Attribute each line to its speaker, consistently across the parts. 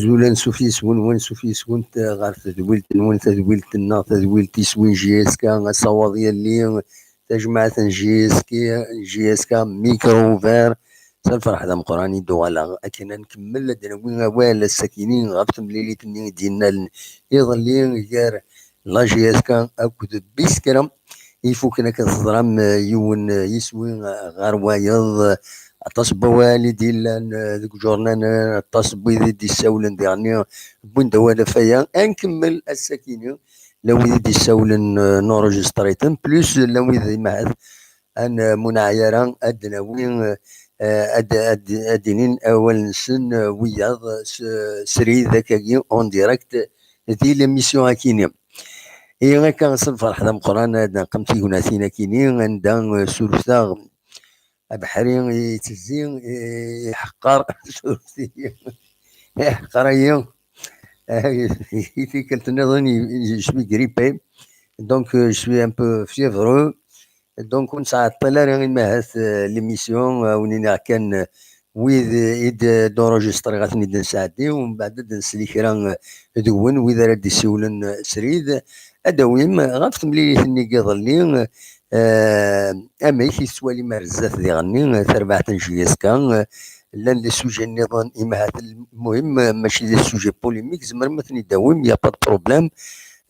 Speaker 1: أزول نسوفي سون ونسوفي سون غار تدويلت نون تدويلت النا تدويلت يسوين جيسكا الصواضية اللي تجمع جيسكا ميكرو فير سنفرح هذا مقراني دوالا أكينا نكمل دنوين وال الساكنين غابت مليليت اللي ديالنا يظلين غير لا جيسكا أكد بيسكرم يفوكنا كتضرم يون يسوين غار وايض عطاس بوالي ديال ذوك جورنان عطاس بويدي دي الساولن يعني بون دوالا فيا نكمل الساكينين لو دي الساولن نورجستريتن بلوس لو معاذ ان منعيران ادناوين ادينين اول نسن وياض سري ذاك اون ديريكت دي ليميسيون هاكيني اي كان صنفر حدا مقران قمتي وناسينا كينين عندها سلسة بحري يتزين يحقر يحقر في كنت نظن شوي غريبي دونك شوي ان بو فيفرو دونك نساعد طلال يعني ما هاث ليميسيون ونينا كان ويد إيد دونجستري غاتني نساعدي ومن بعد نسلي كرا دون وإذا راه يسولن سريد أداويم غافت مليلي كيظلي أما يسوالي مرزات ذي غني تربعة جياسكا لان لي سوجي النظام إما هذا المهم ماشي لي سوجي بوليميك زمر مثني داويم يا با بروبلام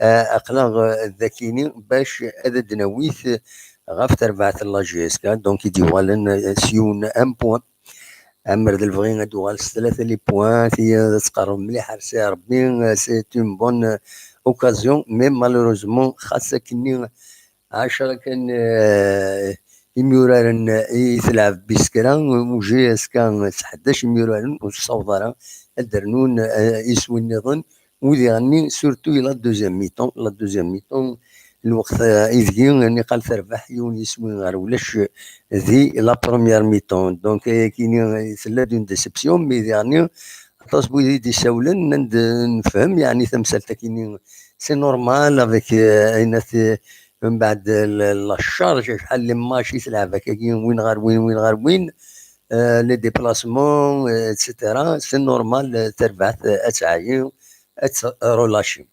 Speaker 1: أقلا ذاكيني باش هذا دناويث غاف تربعة لا جياسكا دونك يديوالن سيون ان بوان امر د الفغين دوغال ثلاثه لي بوان هي تقرب مليح رسي ربي سي اون بون اوكازيون مي مالوروزمون خاصه كني 10 كان يميورارن يتلعب بسكرا وجي اسكان 11 يميورارن والصوضره الدرنون يسوي النظام ودي غني سورتو لا دوزيام ميطون لا دوزيام ميطون الوقت يذكي يعني قال تربح يون يسوي غير ولاش ذي لا بروميير ميطون دونك كاين ثلاث دون ديسيبسيون مي يعني خلاص بويدي دي ساولن نفهم يعني تمثالتا كاين سي نورمال افيك اينات من بعد لا شارج شحال لي ماشي تلعب هكا وين غير وين وين غير وين لي ديبلاسمون اتسيتيرا سي نورمال تربح اتعاين رولاشي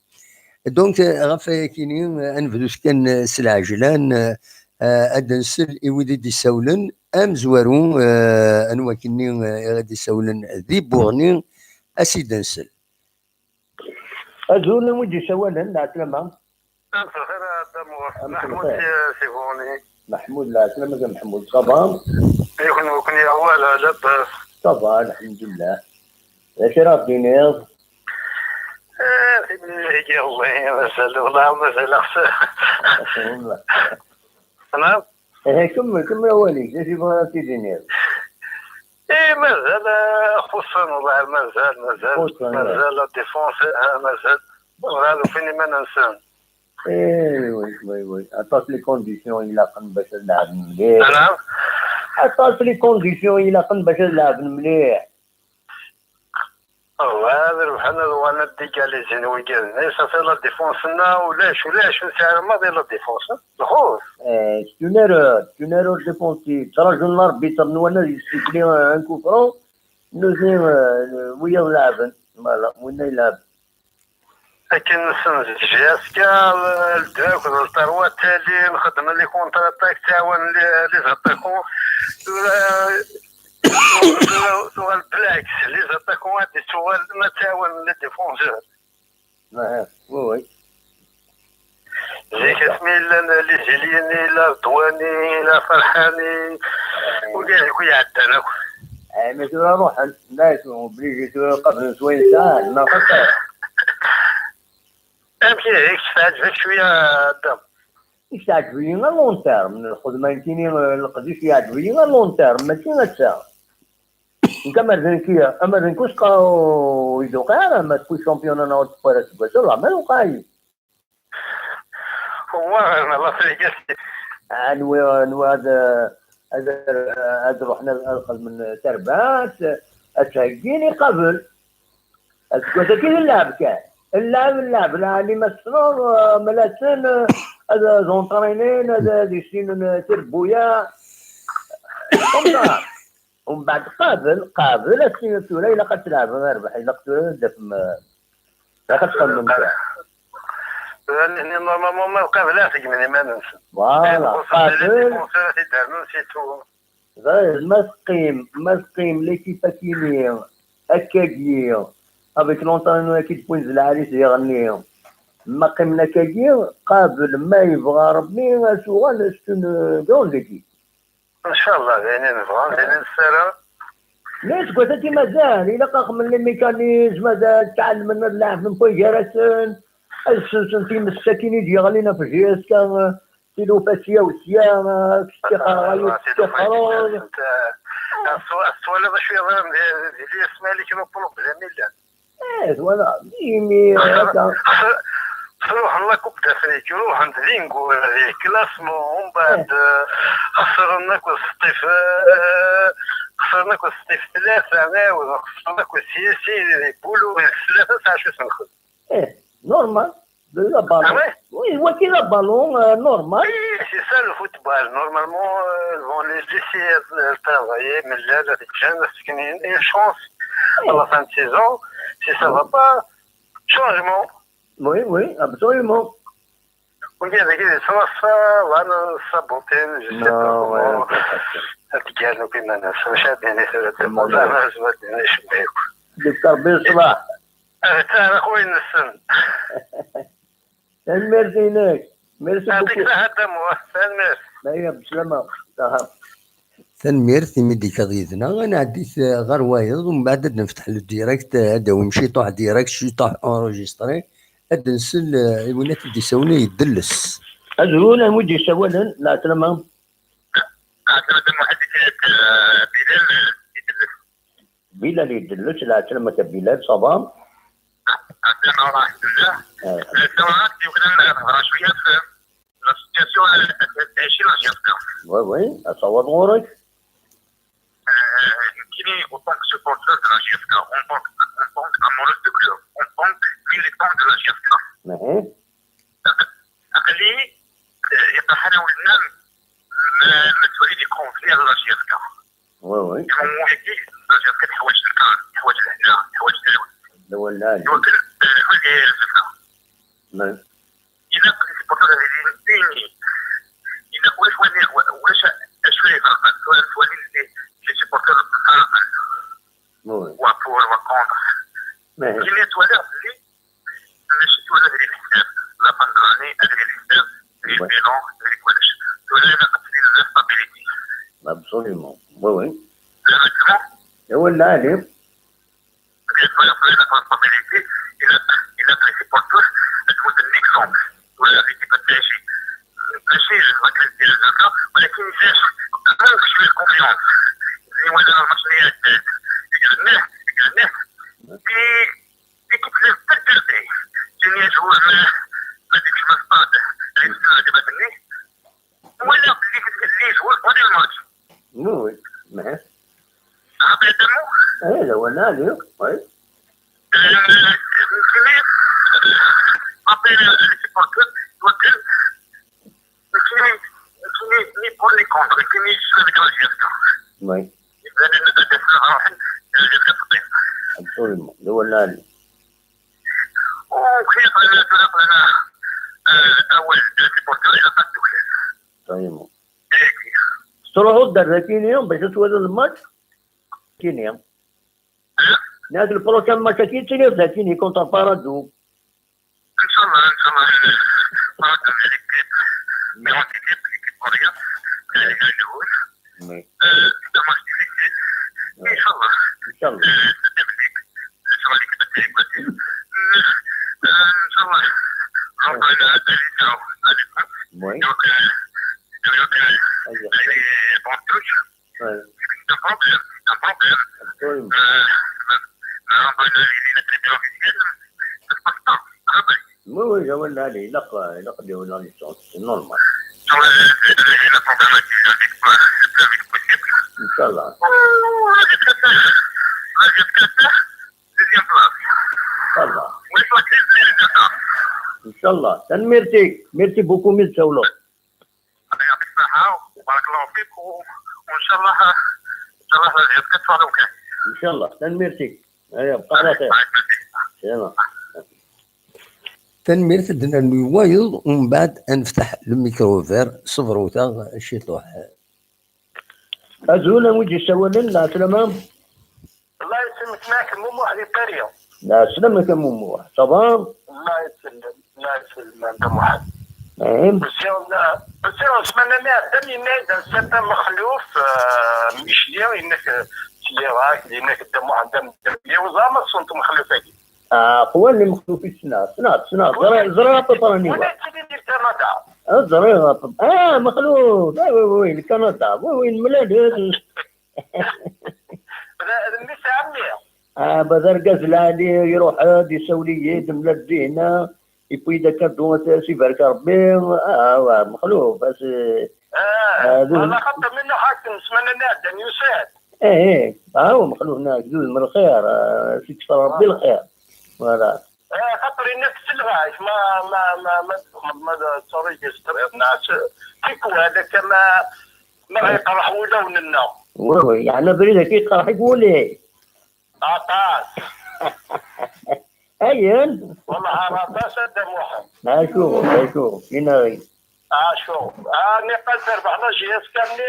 Speaker 1: دونك غاف كاينين انفلوس كان سلعجلان ادنسل ايودي دي ساولن ام زوارون انوا كني غادي ساولن ذي بوغني اسي دنسل
Speaker 2: ازول ودي ساولن لا سلامة
Speaker 3: بخير محمود سيفوني
Speaker 2: محمود لا سلامة محمود صبا
Speaker 3: يكون اول لاباس
Speaker 2: صبا الحمد لله اش راه دينير
Speaker 3: يجي الله مسألة والله مسألة
Speaker 2: والله
Speaker 3: نعم
Speaker 2: كمل اوليك اش يبغى تدينير
Speaker 3: مازال خصوصا والله مازال ديفونس مازال هذا فيني ما ننسى
Speaker 2: وي عطات لي كونديسيون يلاقن باش نلعب مليح
Speaker 3: نعم
Speaker 2: عطات لي كونديسيون يلاقن باش نلعب مليح
Speaker 3: هذا بحال وانا ديكاليزين ويكازني صافي لا ديفونسنا ولاش نسعر الماضي لا ديفونس الخوف
Speaker 2: تونيرو ديفونسي تراجل الاربيتر وانا يستيكلي ان كوفرون نوزي ويا لعبن فوالا وين يلعب
Speaker 3: لكن نسنج جاسكا الداك والثروات تالي نخدم لي كونتراتاك تعاون لي زاتاكون سؤال بالعكس لي زاتاكون هادي سؤال ما تعاون لي ديفونسور
Speaker 2: وي
Speaker 3: زي كاسمي لي جيليني لا دواني لا فرحاني وكاع يعدنا
Speaker 2: ماشي نروح الناس وبليجي قبل شويه ساعه ناقص
Speaker 3: امشي هيك تعجبك شويه الدم
Speaker 2: ايش تعجبني غير لون تيرم الخدمه يمكنني القديش يعجبني غير لون تيرم ماشي غير ساعه كمرزنكيه امرنكوش قاو يدوقع ما تكون شامبيون انا وتفرس بس لا ما وقاي
Speaker 3: هو انا الله يفرجك
Speaker 2: انو هذا رحنا ناخذ من تربات اتهجيني قبل كنت كي اللعب كان اللعب اللي مسرور ملاسن هذا زونطرينين هذا ديشين تربويا ومن بعد قابل السيناتورة إلا قد تلعب ربح إلا قد تلعب لا قد تخمم
Speaker 3: يعني نورمالمون ما قابلاتك مني ما ننسى
Speaker 2: فوالا قابل
Speaker 3: نسيتو
Speaker 2: غير ما تقيم ليكيب كيميا أكاكيا افيك لونطرينور كي تكون العريس يغنيهم ما قيمنا كاكيا قابل ما يبغى ربي سوغال ستون كون ليكيب
Speaker 3: ان شاء الله يعني نبغى يعني نسرى
Speaker 2: ليش قلت انت مازال الى قاق من لي ميكانيزم مازال تعلم من اللاعب من بوي جراسن السنتيم الساكن يجي غالينا في جيس كان تيلو فاسيا وسيا استخراج
Speaker 3: السؤال هذا شويه ظاهر ديال اسمها اللي كانوا بروبليم لا
Speaker 2: ولا ميمي
Speaker 3: روح الله كوب دافريك روح عند لينغو كلاسمون ومن بعد خسرنا كوستيف ثلاثة ناوي خسرنا كوسياسي بولو ثلاثة ساعة شو سنخذ
Speaker 2: نورمال لا بالون وي هو كي لا بالون نورمال
Speaker 3: سي سا لو فوتبال نورمالمون فون لي ليسي ترافايي من لا تجانا سكنين اي شونس على فان سيزون سي سا فا با شونجمون
Speaker 2: Oui, absolument.
Speaker 3: وكذا كذا صراحة وانا صابوتين جسد التجارة كنا ناس مش عادين يسوي الموضوع ما زبطنا ايش بيك
Speaker 2: دكتور بن صلاح
Speaker 3: انا اخوي السن
Speaker 2: الميرسي لك ميرسي
Speaker 3: يعطيك الصحة دمو الميرسي
Speaker 2: لا بسلامة
Speaker 1: تنميرتي مدي كغيدنا انا عديت غير وايض ومن بعد نفتح له ديريكت هذا ومشي طاح ديريكت شي طاح اونجستري هاد نسل وينات اللي يساونا يدلس
Speaker 2: أزرونا مودي سوالا لا تلمام بلال يدلس لا تلمك بلال صبام
Speaker 3: عندنا راح بالله السماعات يقدر شوية في السيتياسيون تعيشين
Speaker 2: وي وي أصور غورك
Speaker 3: يمكنني en tant que supporter de la GFK, en tant qu'amoureux du club, en tant que militant de la GFK. أقلي يتحروا النام مسؤولين يكونفلي على لا GFK.
Speaker 2: وي وي
Speaker 3: يمو يكي لا GFK تحوج الكان، تحوج الهنا، تحوج
Speaker 2: الأول لا
Speaker 3: يوكل كل ديال الفكرة.
Speaker 2: نعم
Speaker 3: إذا كنت supporter ديني إذا واش أشوي فرقا سؤال les supporters
Speaker 2: وي
Speaker 3: وفور وكونتر كي يتولى لي ماشي تولى لي الحساب لا فان ادري الحساب ادري البيلون ادري كلش تولى انا قصدي الاستابيليتي
Speaker 2: absolument وي وي
Speaker 3: لا ماكسيموم
Speaker 2: الأول لا عليك
Speaker 3: يتولى في الاستابيليتي الى لي سيبورتور تكون ليكسومبل ولا ليكيب تاعي ماشي الركز ديال الزكاه ولكن فاش ناقص شويه الكونفيونس ولا المشاريع يقعدناه في كتلة تدرسي جميع جهور ما ديكش ما صطاده اللي تبعتني ولا اللي جهور ولا الماتش
Speaker 2: وي معاه
Speaker 3: عطي دمو
Speaker 2: الأول لا عليك وي
Speaker 3: كمية عطي السيبورتور توكل كمية بور لي كونتر كمية شوية كلاجيستا
Speaker 2: وي
Speaker 3: لأن
Speaker 2: absolument الأول لا عليك
Speaker 3: وخير لنا اول سيبورتور الى قد وخير.
Speaker 2: طيب تروحوا الدرجين يوم باش تسووا الماتش كاين يوم نادي البروكان ماتش اكيد تيجي ذاكيني كونتر بارادو
Speaker 3: ان شاء الله ان شاء الله نقدر ليكيب ميون ليكيب كوريا الجهود دمج ليكيب ان شاء الله
Speaker 2: ان شاء الله
Speaker 3: ان شاء الله ليكيب تاعي ان شاء الله نروحوا الى اليساو
Speaker 2: وي طيب وي ولا علي لا ديونا ليسونس نورمال ان شاء الله ان شاء الله ميرتي بوكو ميل سولو
Speaker 3: يعطيك الصحة وبارك الله فيك وان شاء الله تتفاعلوا كاع.
Speaker 2: ان شاء الله ميرتي هيا بقى على خير سلام
Speaker 1: تنمير تدنا الموبايل ومن بعد نفتح الميكروفير صفر تاع شي طوح
Speaker 2: ازولا وجي سوالا لا سلامة
Speaker 3: الله يسلمك معك مو واحد يطيريا.
Speaker 2: لا سلامك مومو صباح
Speaker 3: الله يسلم انت واحد.
Speaker 2: نعم
Speaker 3: بس اسمعنا ما دمي ماذا سنت مخلوف مش ليا انك تليراك لانك دم واحد دم لي وزعما صنت مخلوفك.
Speaker 2: قوى اللي مخلوف في سنة زرا طراني
Speaker 3: ولا تدير كندا.
Speaker 2: زرا مخلوف وي الكندا وين ملاد
Speaker 3: مش عمي.
Speaker 2: بدر قزلاني يروح هاد يسولي يدم للدينا يبوي إذا كان دون سي بارك ربي مخلوف بس
Speaker 3: انا خدت منه حاكم اسمنا نادى يوسف.
Speaker 2: هو مخلوف ناس جوز من الخير سيكفر ربي الخير فوالا.
Speaker 3: خاطر الناس تلغاش ما تصوريش ناس كيكو هذاك ما يقرح ولون النوم.
Speaker 2: وي يعني بريده كي يقرح يقول لي
Speaker 3: عطاس.
Speaker 2: اين
Speaker 3: والله عطاس هذا محمد.
Speaker 2: شوف هنا
Speaker 3: شوف انا قلت 14 جهاز كامل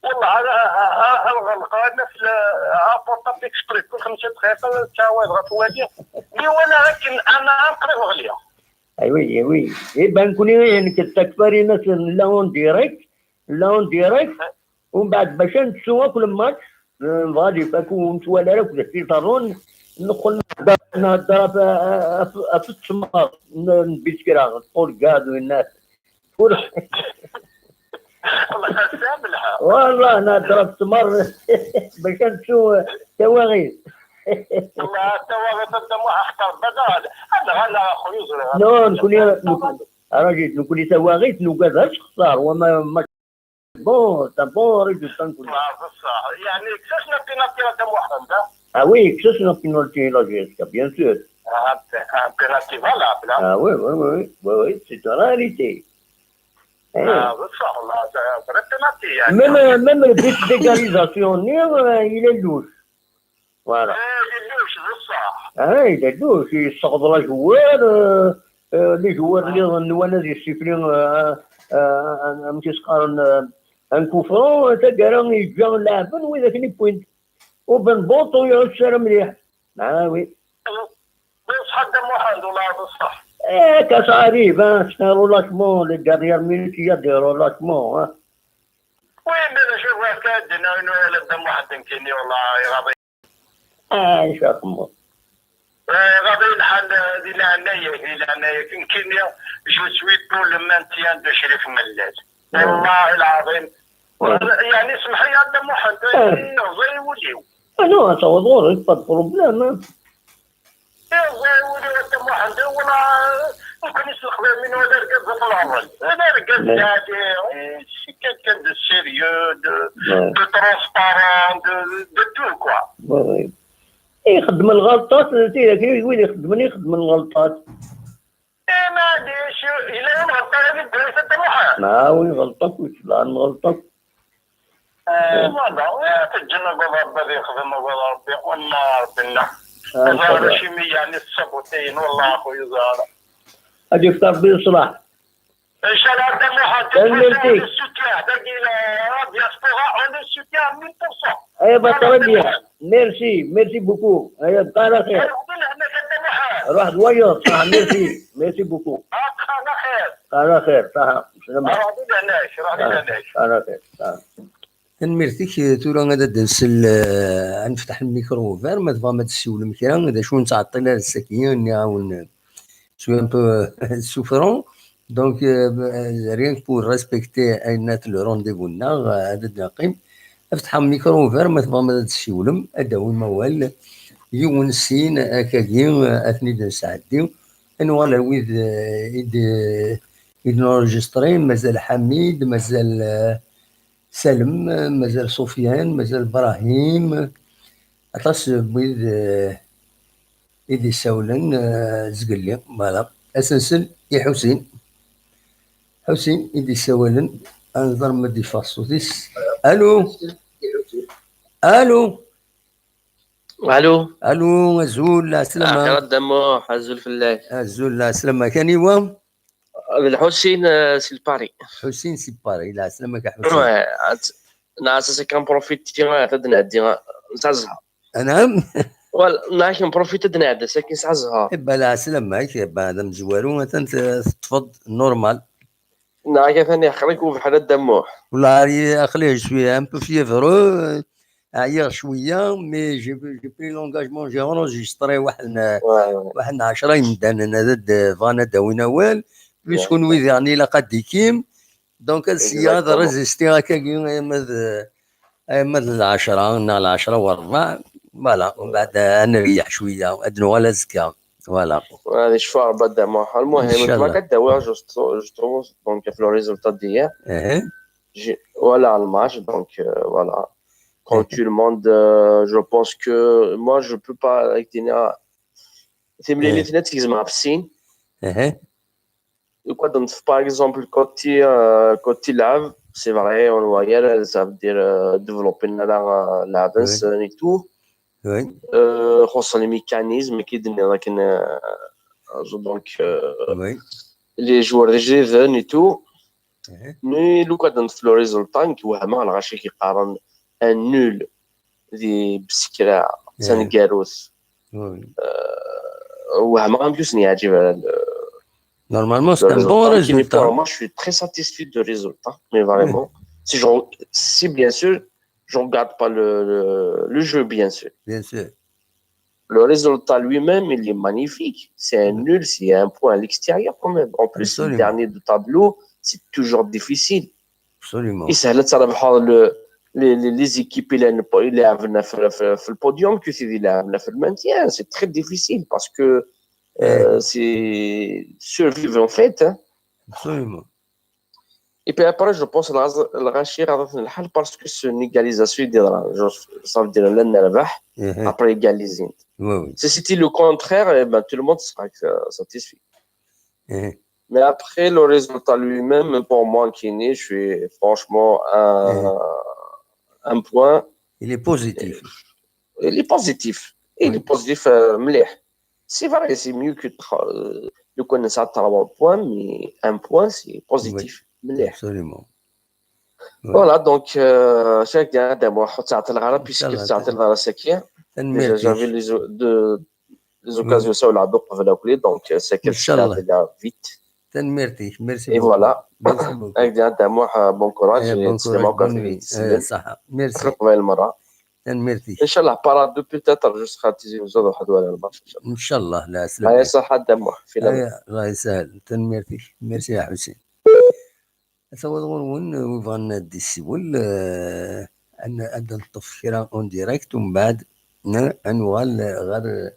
Speaker 3: والله هذا الغلقان في ابورطابل اكسبري كل 5 دقائق تعاود غتواجه لي وانا لكن انا نقري وغليا.
Speaker 2: وي يبان كوني يعني كتكفري ناس لون ديريكت ومن بعد باش نتسوى كل ماتش غادي فاكون ولا راك في طارون ندخل نهضر في التسمار نبيسكرا تقول كادو الناس والله انا ضربت مره باش نشوف تواغيث.
Speaker 3: والله التواغيث انت ما احتر بدل هذا خويا
Speaker 2: نو نكون راجل نكون تواغيث نوكازاش خسار وما بون رجل تنكون
Speaker 3: بصح يعني كسسنا بينالتي تاع محمد.
Speaker 2: وي كسسنا بينالتي لا جيسكا بيان سور
Speaker 3: بينالتي فالابل.
Speaker 2: وي سي راريتي.
Speaker 3: بصح والله بينالتي يعني
Speaker 2: même le but d'égalisation il est louche voilà
Speaker 3: اللوش بصح
Speaker 2: il est louche يصعد لا جوار لي جوار اللي نوانا ديال السيفلين ماشي سقارن ان كوفرون تا كارا يجا لاعبا واذا كاين بوينت وبن بوطو يعود السير مليح. وي
Speaker 3: بصح هذا محمد والله بصح.
Speaker 2: كاس عريب شنو لاشمون لي داريير مينوت يديروا لاشمون
Speaker 3: وين انا نشوف كادنا ولا دم واحد يمكنني والله غادي
Speaker 2: ان شاء الله
Speaker 3: غادي الحال ديال عناية يمكن جو سوي بور لو مانتيان دو شريف ملال والله العظيم يعني اسمح لي هذا محمد زي وليو
Speaker 2: انا تصور با بروبليم
Speaker 3: زي وليو هذا محمد ولا ممكن يستخدم من هذا الركاز في العمل هذا الركاز هذا كان دو سيريو دو ترونسبارون دو تو كوا
Speaker 2: يخدم الغلطات يقول يخدم الغلطات.
Speaker 3: معليش الا غلطه هذه الدراسه تاع محمد.
Speaker 2: وي غلطك واش لا غلطك.
Speaker 3: والله تتجنب ربي يخدم ربي والله ربنا
Speaker 2: صباح
Speaker 3: شيمي يعني الصبوتين والله اخويا زهره
Speaker 2: هادي فطر بصلاح
Speaker 3: ان شاء الله دم واحد
Speaker 2: Merci.
Speaker 3: le soutien باقي la diaspora on le soutient 1000%.
Speaker 2: ايوا بطل بيان ميرسي بوكو ايوا بقى على خير
Speaker 3: قلنا هنا كدم واحد
Speaker 2: روح دوير صح ميرسي بوكو
Speaker 3: على خير
Speaker 2: على خير صح سلام
Speaker 3: راضي لهناش
Speaker 2: على خير صح
Speaker 1: نمرتك تورا غادا درس نفتح الميكرو فير ما تبغى ما تسول مكرا هذا شو نتعطي لها السكينه نعاون شويه ان بو سوفرون دونك ريان بور ريسبكتي اينات لو رونديفو نا هذا داقيم افتح الميكرو فير ما تبغى ما تسولم اداوي موال يون سين اكاكي اثني نسعدي انوالا ويد إذ نورجسترين مازال حميد مازال سلم مازال سفيان مازال ابراهيم عطاس بويد إذ يساولن زقلي فوالا اساسا يا حسين إذ يساولن انظر ما دي فاصوتيس الو
Speaker 4: الو
Speaker 1: الو زول
Speaker 4: اخر
Speaker 1: سلامة
Speaker 4: الدموع حزول في الله
Speaker 1: زول سلامة كان يوام
Speaker 4: الحسين سي الباري
Speaker 1: حسين سي باري لا سلامك يا حسين
Speaker 4: ناس سي كان بروفيتي تدنا نسعزها
Speaker 1: نعم
Speaker 4: ولا كان بروفيت تدنا ساكن نسعزها
Speaker 1: يبا لا سلامك يبا هذا مزوارو انت تفض نورمال
Speaker 4: ناكا ثاني خليك في حال الدموع
Speaker 1: والله اخليه شويه ان بو فيفرو عيا شويه مي جي بري لونغاجمون جي اونجستري واحد 10 يمدان هذا فانا داوينا وال بيسكون ويد يعني لا قد كيم دونك السياده ريزيستي هكا مد 10 نال 10 وربع فوالا ومن بعد نريح شويه ادنو ولا زكا فوالا
Speaker 4: هذه شفاء بالدموع المهم ما كداوي جو تروف دونك في لو ريزولتا ديال voilà le match donc voilà quand tu le demandes je pense que moi je peux pas تملي الاثنين تلزم عبسين quoi donc par exemple quand tu laves c'est vrai on voit ça veut dire développer la danse et tout خصوصا les mécanismes qui donnent لكن donc les joueurs jeunes et tout مي لو كان في لو ريزولتا نتوهم على غاشي كيقارن ان نول دي بسكرا سانكاروس وهم غنمشيو نعجب على
Speaker 1: نورمالمون سي ان بون ريزولتا
Speaker 4: moi je suis très satisfait de résultat mais vraiment si bien sûr je regarde pas le jeu bien sûr le résultat lui-même il est magnifique c'est un nul c'est un point à l'extérieur quand même en plus le dernier du tableau c'est toujours difficile.
Speaker 1: Absolument.
Speaker 4: Et ça les équipes qui في البوديوم que c'est في le maintien, c'est très difficile parce que c'est survivre en fait. Hein.
Speaker 1: Absolument.
Speaker 4: Et puis après je pense الغاشي غادي الحل parce que c'est une égalisation ça veut dire l'un ربح après égaliser. Si c'était le contraire, ben tout le monde sera satisfait. Mais après, le résultat lui-même, pour moi, Kini, je suis franchement un point.
Speaker 1: Il est positif.
Speaker 4: Il est positif. Il est positif, c'est vrai, c'est mieux que de connaître ça 3 points, mais un point, c'est positif.
Speaker 1: Absolument.
Speaker 4: Voilà, donc, chacun d'abord, puisque ça a été Sakia. J'avais les occasions sur la dope avec la clé, donc c'est quelque chose qui va vite.
Speaker 1: تنميرتي ميرسي
Speaker 4: اي فوالا
Speaker 1: ميرسي بوكو
Speaker 4: هكذا تاع بون كوراج
Speaker 1: صح ميرسي
Speaker 4: قبل المره
Speaker 1: تنميرتي
Speaker 4: ان شاء الله بارا دو بيتيتر جو سخا تيجي زاد واحد ولا الماتش
Speaker 1: ان شاء الله لا سلام
Speaker 4: هاي صحه دموع في
Speaker 1: الله يسهل تنميرتي ميرسي يا حسين تصورون وفان دي سيول ان ادن التفكير اون ديريكت ومن بعد انوال غير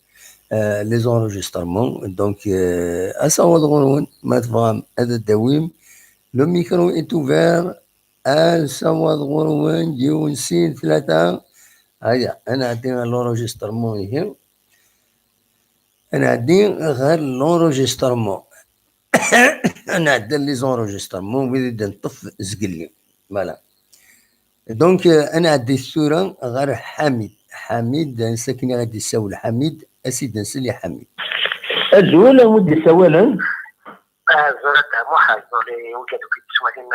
Speaker 1: لي زونجسترمون دونك اساوضغون ما تفهم هذا الدويم لو ميكرو ايت اوفير اساوضغون جيو نسين 3 هيا انا عندي لونجسترمون هي انا عندي غير لونجسترمون انا عندي لي زونجسترمون بدي نطف زقلي فوالا دونك انا عندي الصوره غير حميد ساكن غادي يساول حميد أسيدنا سلي حميد.
Speaker 2: الزول ودي سوالا
Speaker 3: زرت محاج اللي وجدوا في السوالين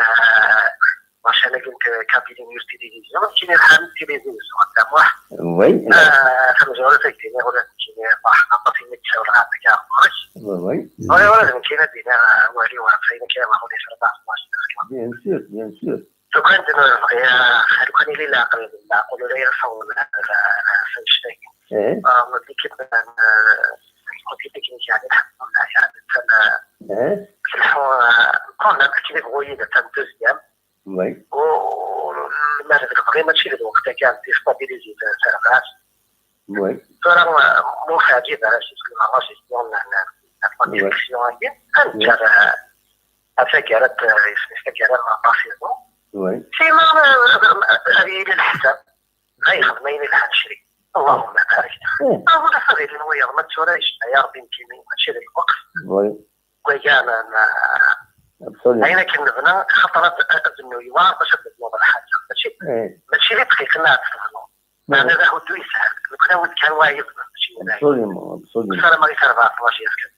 Speaker 3: عشان كنت كابيتن يوز تلفزيون كاين الحال تلفزيون زرت محاج
Speaker 2: وي
Speaker 3: فمجرد تكتيني ولا تكتيني بحنا طفي متشاور على تكاع ماش
Speaker 2: وي
Speaker 3: ولا كاين دينا والي وعفاين كاين ما هو ليش 14
Speaker 2: بيان سور بيان سور
Speaker 3: لو كانت لو كان لي لا قولوا لي رفعوا في الشيء ودي كيف كنت تكنيك يعني الحمد لله يعني كنا كيف بغوية تاع دوزيام
Speaker 2: وي
Speaker 3: وما تبغي ماشي الوقت كان ديستابيليزي السيرفاس
Speaker 2: وي
Speaker 3: فراه مفاجئ على شي سكيما ماشي سيون لا ديريكسيون هي انت افكرت استكرت مع باسيزون
Speaker 2: وي
Speaker 3: سيما هذه للحساب لا يخدمين لها نشري اللهم بارك هذا صغير الوير ما تشوريش يا ربي يمكن ماشي الوقت
Speaker 2: وي
Speaker 3: ويانا أين كنا خطرت إنه يوار باش تبدو الحاجة ماشي اللي دقيقنا تفهموا معنى ذا هو يسهل لو كان كان وايد ماشي
Speaker 2: ابسوليومون ابسوليومون
Speaker 3: صار ما يصير بقى ماشي يسكت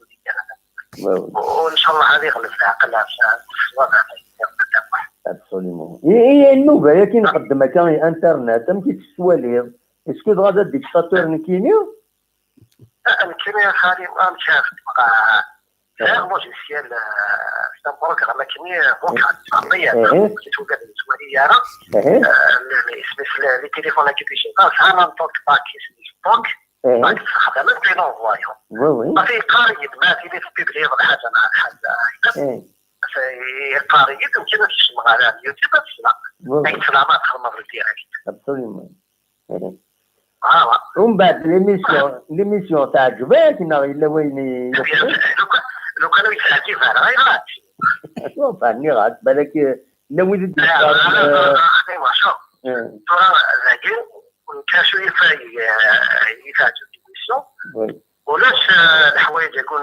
Speaker 3: وإن شاء الله هذه غلف العقل
Speaker 2: ابسوليومون هي النوبة يا كي نقدم كان انترنت ام كي تسوالي اسكو غادا ديكتاتور نكينيو
Speaker 3: نكينيو خالي ما شاف لوجيسيال سي ان بروغرام كيمياء فوكال عرضيه كي توجد السواليه اسم لي تليفون كي تيجي انا نطوك باك ستوك باك خدمت لي نوفوايو ما في قاريد ما في لي في بيبلي ولا حاجه مع حاجه في قاريد يمكن تسمع على اليوتيوب تسمع اي سلامات خدمه في الديريكت
Speaker 2: ابسوليومون ومن بعد ليميسيون تعجبك الا وين
Speaker 3: لو كانوا يتعجب على غير غاتي
Speaker 2: شوف عني غات بالك لو ولد
Speaker 3: ايوا شوف ترى لكن كاشو يتعجب بالميسيون ولاش الحوايج يكون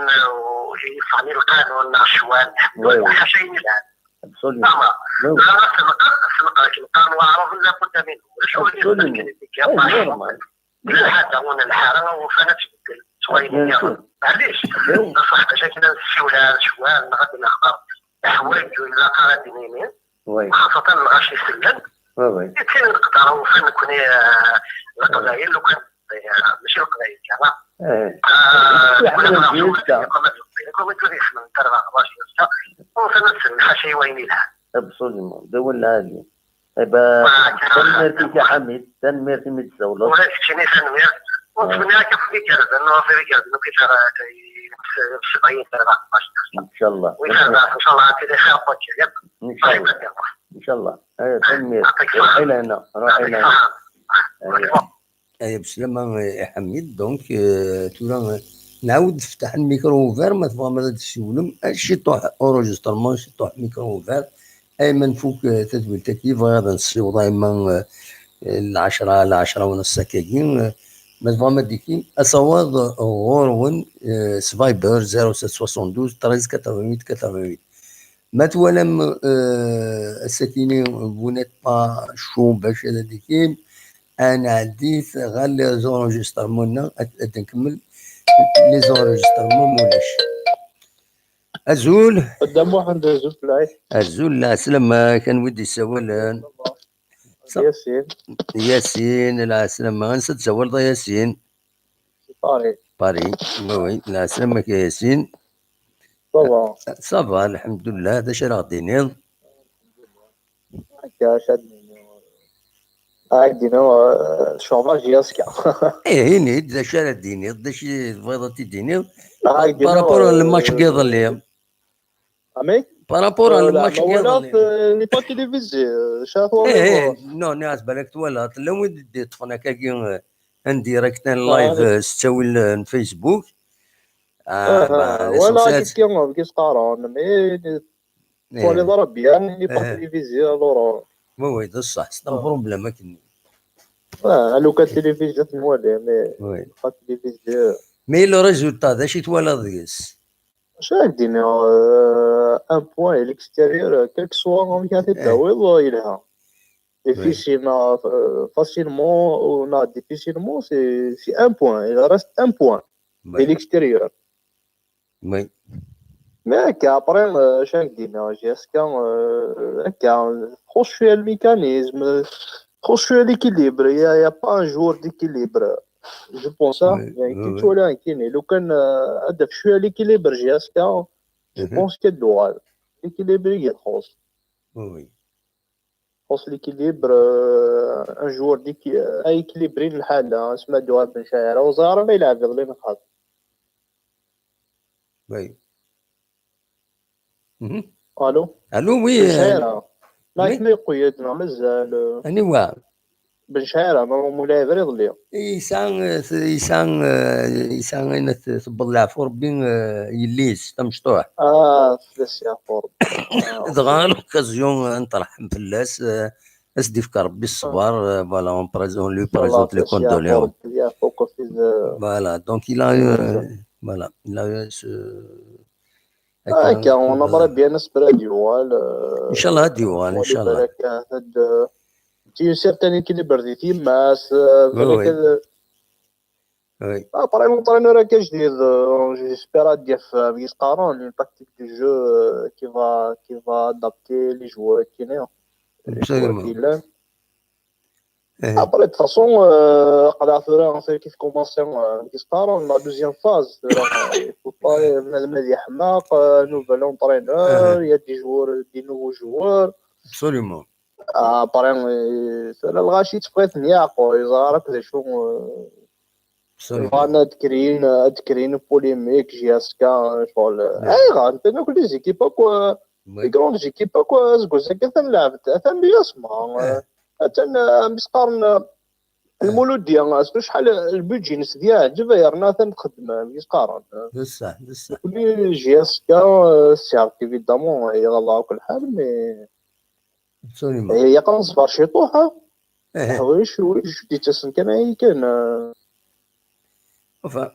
Speaker 3: يفهمي القانون الشوال حاشين الان
Speaker 2: ابسوليومون
Speaker 3: سبق القانون معروف لابد منه شو لا حتى هنا الحارة وفنت شوية معليش نصح باش كنا شوال نغطي الاخبار حوايج ولا قرا دينيين خاصة الغاشي السلم يمكن نقدر وفن نكون القضايا لو كان ماشي القضايا كما
Speaker 2: ابسوليومون دول هذه يبقى تنميرتي يا حميد تنميرتي متزولة
Speaker 3: ولا تشيني تنمير ونتمنى كيف يجرد انه في رجال انه كيف في 70
Speaker 2: ان شاء الله
Speaker 3: ان شاء الله كذا خير قوتي
Speaker 2: ان شاء الله ان شاء الله تنمير روح الى هنا روح الى هنا
Speaker 1: اي بسلامة يا حميد دونك تورا نعاود نفتح الميكرو اوفير ما تبغى ما تسولم شي طوح اورجسترمون شي طوح ميكرو اوفير ايمن فوق تدوير التكييف غادا نصيو دايما 10 ونص كاين ما تبغى ما ديكي اصوات غورون سفايبر 0772 13 88 ما توالم السكيني بونيت با شو باش هذا ديكي انا عديت غير لي زونجسترمون نكمل لي زونجسترمون مولاش الزول
Speaker 5: قدام واحد الزول في العيش
Speaker 1: الزول لا سلامة كان ودي سوالان ياسين لا سلامة غنسى تسول ياسين باري وي لا سلامة ياسين صافا الحمد لله هذا شي راه دينيض
Speaker 5: عندنا الشوماج ياسكا
Speaker 1: ايه نيد دا شي راه دينيض دا شي فيضتي دينيض بارابور الماتش كيضل اليوم
Speaker 5: امي
Speaker 1: بارابور الماتش كيضل
Speaker 5: لي با تيليفيزي شافوا
Speaker 1: ايه نو ناس بالك تولات لو ودي طفنا كاين انديريكت لايف ستوي الفيسبوك
Speaker 5: ولا كيس قارون مي ولي ضرب بيان لي با تيليفيزي لورا
Speaker 1: وي هذا الصح ستا بروبليم كني
Speaker 5: لو كان تيليفيزيون نولي مي با تيليفيزيون
Speaker 1: مي لو ريزولتا هذا شي توالد ديس
Speaker 5: شاهدين ان بوان ليكستيريور كيلك سوا وين كانت تداوي يلها ديفيسيلمون فاسيلمون ولا ديفيسيلمون سي ان بوان il reste un point دي ليكستيريور.
Speaker 1: وي
Speaker 5: مي هكا ابري شاك دينا جيسكا هكا تخش فيها الميكانيزم، تخش فيها ليكيليبر، يا با ان جور ديكيليبر جو بونس يعني كي تولي كيني لو كان هدف شويه ليكيليبر جيسكا جو بونس كدوال ليكيليبر يخص
Speaker 1: وي
Speaker 5: خص ليكيليبر ان جور ديكي اي كليبرين الحاله اسمها دوار بن شاعره وزهر ما يلعب غير نخاف.
Speaker 1: وي
Speaker 5: الو
Speaker 1: الو وي
Speaker 5: بن شاعره ما
Speaker 1: وي
Speaker 5: كما يقيدنا مازال
Speaker 1: اني وا
Speaker 5: بن شاعره نورمال لاعب غير يضلي
Speaker 1: يسان اين تبض العفو ربي يليس تمشطوح
Speaker 5: فلاس يا فور
Speaker 1: دغا لوكازيون نطرح فلاس اسدي في ربي الصبر فوالا اون بريزون لو بريزونت لي كوندوليون
Speaker 5: يا فوق في
Speaker 1: فوالا دونك il a
Speaker 5: هكا ونظرة بيان نسبة ديوال
Speaker 1: ان شاء الله ديوال ان شاء الله
Speaker 5: بالك هاد تي سيرتان اكيليبر دي تيماس
Speaker 1: وي وي
Speaker 5: ابري لونطرينور هكا جديد جيسبيرا دير في قارون اون تاكتيك دو جو كي فا ادابتي لي جوار كينيا
Speaker 1: absolument
Speaker 5: ابري دو فاسون قد عثرا كيف كومونسي كيس قارون لا دوزيام فاز بنادم هادي حماق نوفال اونطرينور يا دي جوار دي نوفو جوار
Speaker 1: absolument
Speaker 5: ابري الغاشي تبغيت نياقو يزارك ذا شو فانا تكرين بوليميك جياسكا شغل اي غانت انا كل زيكيب اكو لي كروند زيكيب اكو زكوزا كثن لعبت اثن بيسمع اثن مسقارن المولودية اسكو شحال البيجي نسديا جبايرنا ثن تخدم مسقارن
Speaker 1: بصح
Speaker 5: كل جياسكا سيارت ايفيدامون يلا كل حال مي
Speaker 1: absolument
Speaker 5: هي قنصبر شي طوحه ويش دي تسن كان كان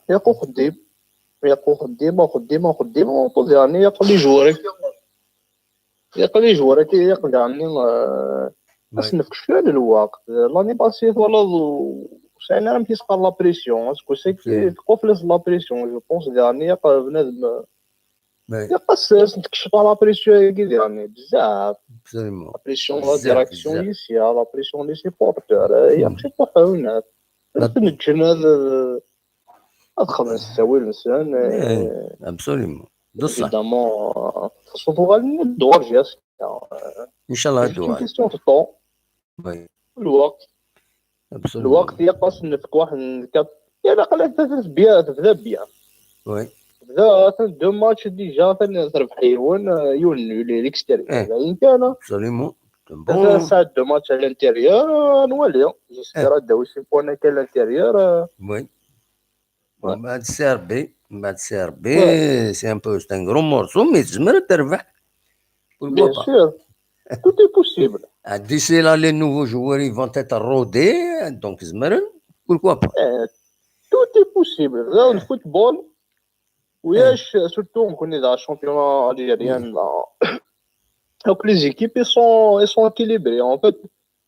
Speaker 5: يقو خديم وطول يعني يقل لي جوارك يعني اسنفك شويه الوقت لاني باسيت ولا ساعنا راه كيسقى لا بريسيون اسكو سي تقفلس لا بريسيون جو بونس يعني يقى بنادم يقص تكشف لا بريسيون يعني بزاف
Speaker 1: absolument
Speaker 5: لا بريسيون لا ديريكسيون ليسيا لا بريسيون لي سيبورتور يمشي طوحونا تنجن هذا أدخل السويل الإنسان
Speaker 1: absolument بصح
Speaker 5: إيفيدامون خصو تغال الدور جاس
Speaker 1: ان شاء الله
Speaker 5: سي
Speaker 1: دوال
Speaker 5: كيستيون دو طون
Speaker 1: وي
Speaker 5: الوقت يقص نفك واحد الكاب يعني قال تبدا بيان
Speaker 1: وي
Speaker 5: بدا دو ماتش ديجا تربح حيوان يون ليكستيريور يعني كان
Speaker 1: absolument
Speaker 5: هذا ساعة دو ماتش على الانتيريور نولي جيسبيرا داو سي بوان كان الانتيريور
Speaker 1: وي من بعد سي ار بي سي ان بو ان غرو مورسو مي تزمر تربح
Speaker 5: بيان سور tout est possible.
Speaker 1: D'ici là, les nouveaux joueurs ils vont être rodés, donc pourquoi pas?
Speaker 5: Tout est possible. Là, le football, وياش surtout on connaît la championnat algérien là. Donc les équipes elles sont équilibrées en fait.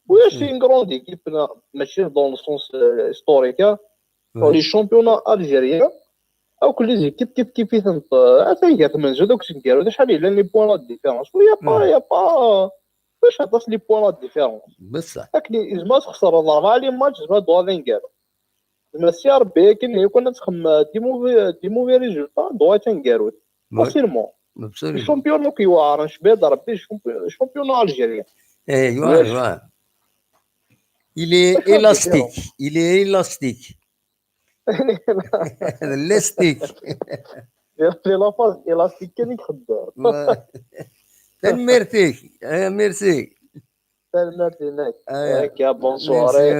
Speaker 5: وياش c'est une grande équipe là, ماشي dans le sens historique. Dans les championnats algériens او كل زيكيب كيف هي ثمن زودوك سنكيرو شحال الا لي بوان ديفيرونس ويا با باش هضرت لي بوان ديفيرونس
Speaker 1: بصح
Speaker 5: لكن زعما تخسر الاربعه لي ماتش زعما دوا تنكارو زعما سي ار بي كاين كنا تخم دي موفي ريزولطا دوا تنكارو فاسيلمون الشامبيون كيوار شبيد ربي الشامبيون الجيريان
Speaker 1: ايوا il est élastique l'élastique
Speaker 5: في لافاز الاستيك كان يخدم
Speaker 1: تنمرتيك ميرسي
Speaker 5: تنمرتينك يا بونسواري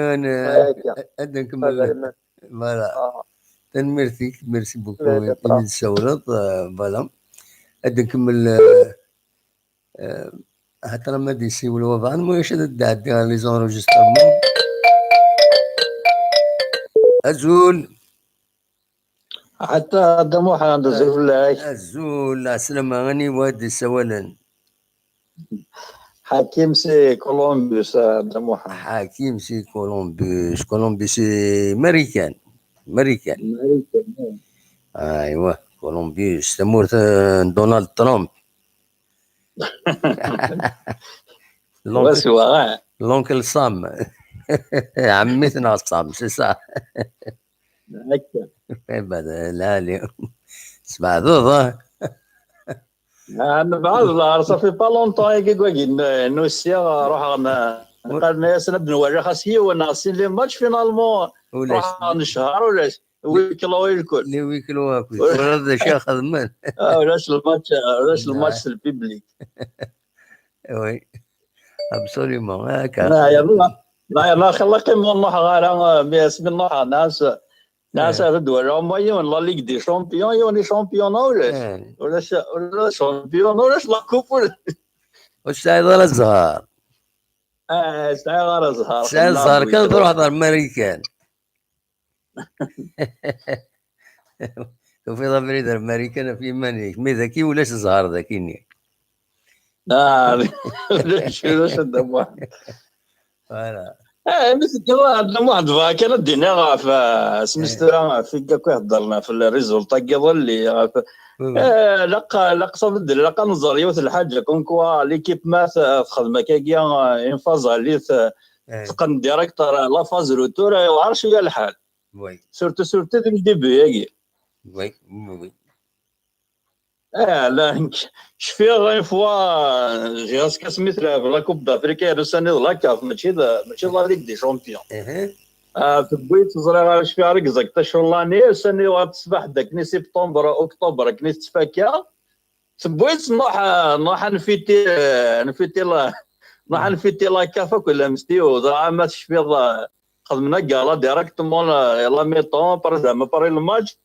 Speaker 1: هذا نكمل فوالا تنمرتيك ميرسي بوكو من السولط فوالا هذا نكمل حتى لما ديسي والوضع المهم دعدي لي زونجسترمون أزول
Speaker 6: حتى دموح عند
Speaker 1: الزول السلامة غني وادي سوالا
Speaker 6: حكيم سي كولومبوس دموح
Speaker 1: حكيم سي كولومبوس سي ماريكان ايوا كولومبيوس تمورت دونالد ترامب.
Speaker 6: وسوا
Speaker 1: لونكل صام. عمتنا صام سي صح.
Speaker 6: هكا
Speaker 1: بعد لا لي سمع ذوض.
Speaker 6: انا بعض صافي با لونطون كي كواكي نوسيا روح قال ناس نبدا نوري خاصي وناصين لي ماتش فينالمون روح نشهر ولا ويكلو الكل
Speaker 1: لي ويكلو هذا شيء خدمان.
Speaker 6: ولاش الماتش البيبليك.
Speaker 1: وي ابسوليومون هكا.
Speaker 6: لا خليك من نوع غير باسم النوع ناس هذو راهم لا ليغ دي شامبيون يوني شامبيون ولا شامبيون ولا لا كوب
Speaker 1: واش سعيد ولا الزهر؟
Speaker 6: سعيد غير الزهر.
Speaker 1: سعيد الزهر كان تروح دار الامريكان. وفي ضمري دار الامريكان في مانيك مي ذكي ولاش الزهر ذاكيني.
Speaker 6: شنو الدموع.
Speaker 1: فوالا
Speaker 6: مثل واحد كان دينا في سمستر في كاع هضرنا في الريزولتا قبل اللي لقى صافي لقى نظريه الحاجه كون كوا ليكيب مات في خدمه كاكيا اون فاز عليه تقن ديريكتور لا فاز روتور وعرف شنو هي الحال.
Speaker 1: وي
Speaker 6: سورتو ديال الديبي ياكي.
Speaker 1: وي
Speaker 6: لا شفيغ غير فوا جيراس كاسميت لا كوب دافريكا رساني لا كاف ماشي لا ليغ دي شامبيون. تبغيت تزرع شفيغ ركزك تشولاني ساني وتصبح داك ني سبتمبر اكتوبر كني تفاكا تبغيت نروح نفيتي لا كافا كل مستيو زعما ما شفيغ خدمنا كالا ديريكتومون يلا ميطون بار زعما باري الماتش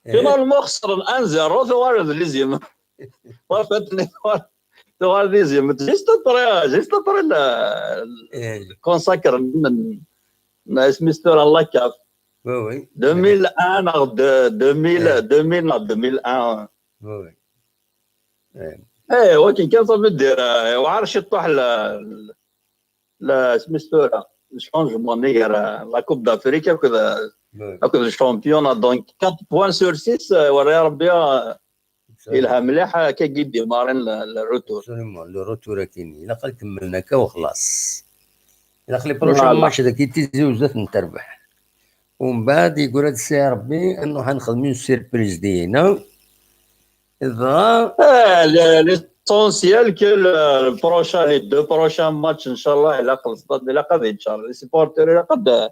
Speaker 6: فينالمون خسرنا 1-0 ثوار ليزيام وفاتني ثوار ليزيام جيست طري كونساكر من سميستور الله كاف.
Speaker 1: وي
Speaker 6: 2001 2001
Speaker 1: وي
Speaker 6: ولكن كان صافي دير وعارف شي طاح لا سميستور شونجمون نير لا كوب دافريكا وكذا هكذا الشامبيون دونك 4 بوان سور 6 ورا ربي يلها مليح كي ديمارين الروتور.
Speaker 1: ابسوليومون لو روتور كاين الا قال كملنا كا وخلاص. الا خلي بروشون ماتش هذاك يتيزي وزات نتربح ومن بعد يقول هاد الساعه ربي انه حنخدمو سيربريز ديالنا اذا
Speaker 6: ليسونسيال كو البروشان لي دو بروشان ماتش ان شاء الله الا قصدت الا قد ان شاء الله لي سيبورتور الا قد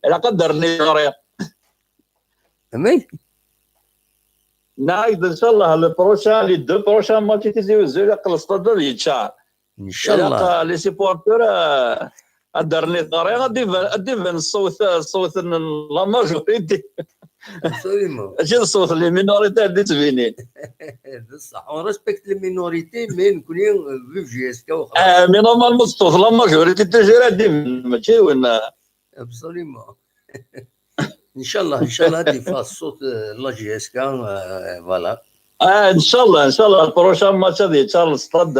Speaker 6: الا قدر نيغوريا
Speaker 1: امي
Speaker 6: نعيد ان شاء الله البروشان لي دو بروشان ماتش تيزيو زول قصدت يتشار
Speaker 1: ان شاء الله.
Speaker 6: لي سيبورتور الدرني طريقه غادي الصوت لا ماجوريتي
Speaker 1: ابسوليومون
Speaker 6: ماشي الصوت لي مينوريتي غادي تبينين
Speaker 1: بصح اون ريسبكت لي مينوريتي مي نكون في جي اس كا وخلاص.
Speaker 6: مي نورمالمون الصوت لا ماجوريتي تجي غادي ماشي وين
Speaker 1: ابسوليومون. ان شاء الله غادي فاس الصوت لا جي اس كا فوالا.
Speaker 6: ان شاء الله البروشان ماتش غادي يتشار الستاد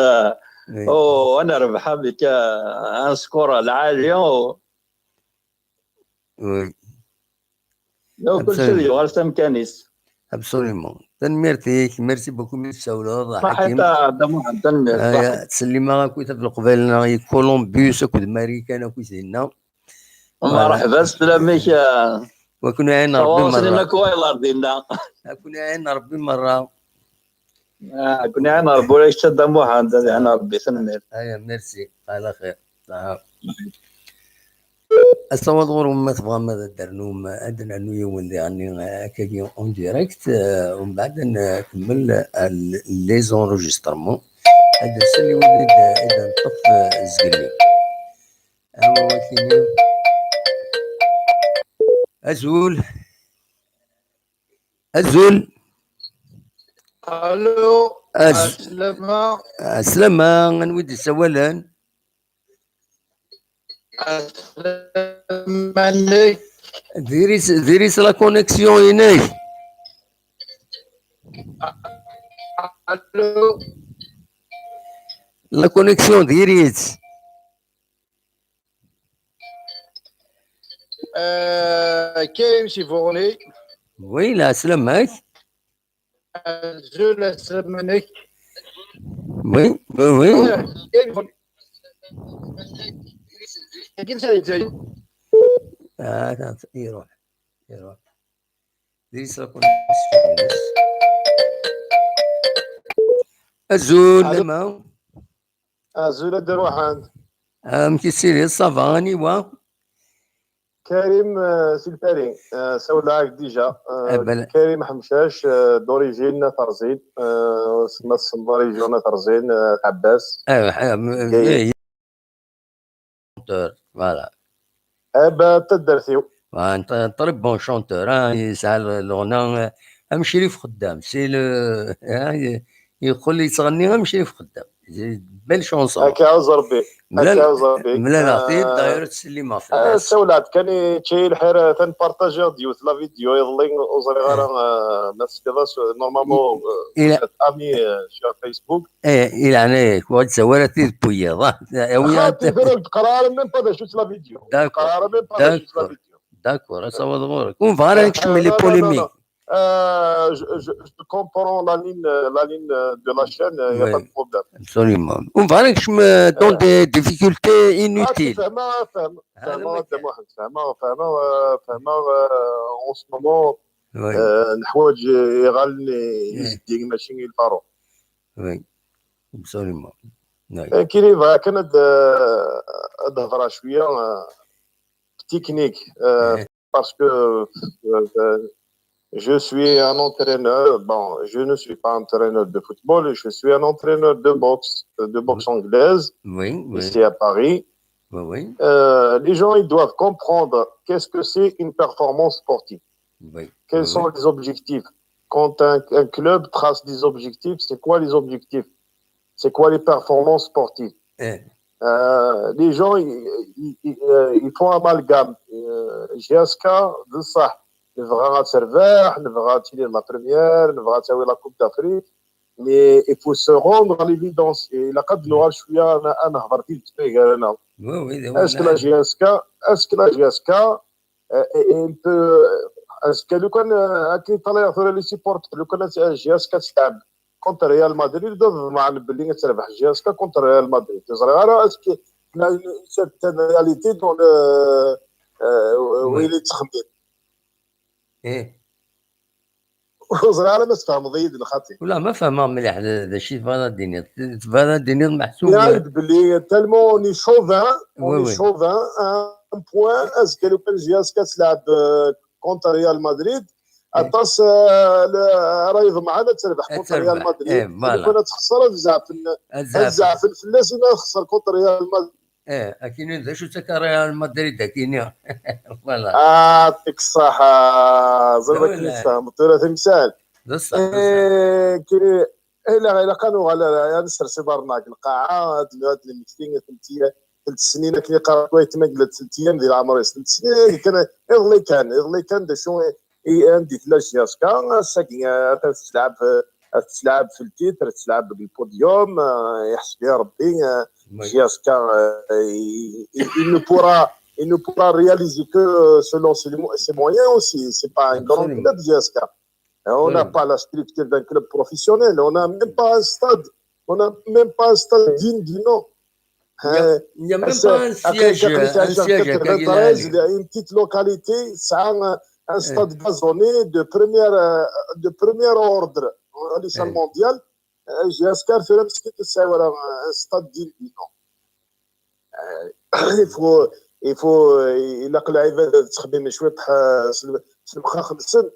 Speaker 6: وانا ربحها بك ان سكور العاليه
Speaker 1: وي
Speaker 6: كل شيء غير امكانيس.
Speaker 1: ابسوليومون تنميرتيك ميرسي بوكو من الساوله
Speaker 6: حتى دموع تنمير
Speaker 1: تسليما كويت في القبيل كولومبيوس كود ماريكان كويت هنا
Speaker 6: مرحبا سلاميك
Speaker 1: وكنا عين ربي
Speaker 6: مره كويلار دينا
Speaker 1: كنا عين ربي مره
Speaker 6: كنا عين ربي ولا يشد دموع عين ربي تنمير.
Speaker 1: ميرسي على خير. الصوت ما تبغى ماذا درنوم ادنا انه يوم يعني كي اون ديريكت ومن بعد نكمل لي زونجسترمون هذا السلي ولد اذا نطف الزقلي هو كاين ازول
Speaker 6: الو
Speaker 1: السلامة نود السوالان
Speaker 6: مالك
Speaker 1: ديريس لا كونيكسيون هناك.
Speaker 6: الو
Speaker 1: لا كونيكسيون ديريت
Speaker 5: كاين شي فوني
Speaker 1: وي لا سلامك
Speaker 5: زول سمنك
Speaker 1: وي وي يروح ليس لكم الزول ما
Speaker 5: زول دروحان
Speaker 1: كيسيري صافاني و
Speaker 5: كريم سلباري سولعك ديجا كريم حمشاش دوريجين ترزين نص دوريجين ترزين عباس
Speaker 1: ايوا فوالا
Speaker 5: تدرسيو
Speaker 1: انت طرب بون شونتور يسعى الغنى ام شريف خدام سي يقول لي تغني ام شريف خدام بل شونسون
Speaker 5: هكا عاوز ربي
Speaker 1: ملا نعطي دايرة تسليمة في الناس
Speaker 5: سولات كان تشي الحيرة تنبارطاجي ديوت لا فيديو يضلين وصغيرة ناس كذا نورمالمون امي sur فيسبوك
Speaker 1: يعني كواد سوالتي بويض
Speaker 5: خاطي قرار من بدا شوت لا فيديو قرار من بدا شوت لا فيديو
Speaker 1: داكور اصاوض غورك ونفارق نكمل لي بوليميك
Speaker 5: je comprends la ligne de la chaîne, il n'y a pas de problème.
Speaker 1: Absolument. On va aller dans des difficultés inutiles.
Speaker 5: En ce moment, الحوايج يغالي يجدي ماشي يلفارو.
Speaker 1: Oui, absolument.
Speaker 5: كيف كانت الهضره شويه تكنيك parce que je suis un entraîneur. Bon, je ne suis pas entraîneur de football, je suis un entraîneur de boxe anglaise, ici à Paris.
Speaker 1: Oui.
Speaker 5: Les gens, ils doivent comprendre qu'est-ce que c'est une performance sportive. Quels sont les objectifs? Quand un club trace des objectifs, c'est quoi les objectifs? C'est quoi les performances sportives? Les gens, ils font amalgame. GSK, de ça. نبغى تربح نبغى تيلي لا بريمير نبغى تساوي لا كوب دافريك مي il faut se rendre à l'évidence إلا قد نوال شويه انا هضرت لك انا اسكو لا جي اس كا اسكو لو كان كي طلع ثوري لي سيبورت لو كان جي اس كا تلعب كونتر ريال مدريد مع بلي تربح جي اس كا كونتر ريال مدريد صغيره اسكو سيرتان رياليتي دون ويلي تخمين وصغيرة ما تفهم ضيد الخطي
Speaker 1: ولا ما فهمها مليح هذا الشيء فانا الدنيا محسوب
Speaker 5: يعيد بلي تالمون اوني شوفان ان بوان اسكو لو كان جي اس كا تلعب كونتر ريال مدريد اطاس رايض معنا تربح كونتر ريال مدريد لو كانت تخسر تزعف الفلاس ما خسر كونتر ريال مدريد
Speaker 1: اكيد ذا شو تكا ريال مدريد اكيد
Speaker 5: فوالا يعطيك الصحة زعما كنفهم ثلاثة مثال
Speaker 1: بصح
Speaker 5: كي الا كانوا على نسرسي برناك القاعة هاد المكتين ثلاث سنين كي قرا كويت ما قلت 3 ايام ديال عمري 3 سنين كان يغلي كان شو عندي ثلاث جاسكا ساكن تلعب في التيتر تلعب بالبوديوم يحسب يا ربي GSK il ne pourra réaliser que selon ses moyens aussi. C'est pas un grand club GSK. On n'a pas la structure d'un club professionnel. On n'a même pas un stade. On n'a même pas un stade digne du nom.
Speaker 1: Il n'y a même pas un siège.
Speaker 5: Il y a une petite localité, ça a un stade gazonné de premier ordre à l'échelle mondiale. GSK fait un stade digne du nom. il faut إلا اللعيبه تخدم شويه سلمخا 5 سن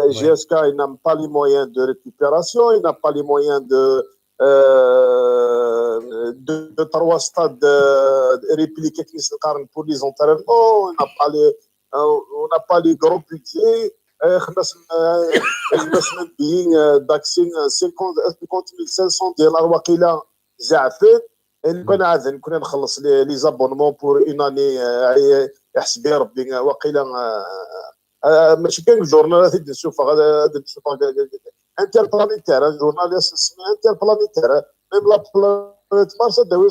Speaker 5: GSK il n'a pas les moyens de récupération, il n'a pas les moyens de 3 stades répliqués qui se carnent pour les entraînements, on n'a pas les gros budgets. خلصنا بين داكسين 50,500 دولار وقيله زعفت كنا نخلص لي زابونمون بور اون اني يحسب يا ربي وقيله ماشي كان الجورنالات اللي نشوفها غادي نشوفها انتر بلانيتير جورنال اسمها انتر بلانيتير ميم لا بلانيت مارس داوي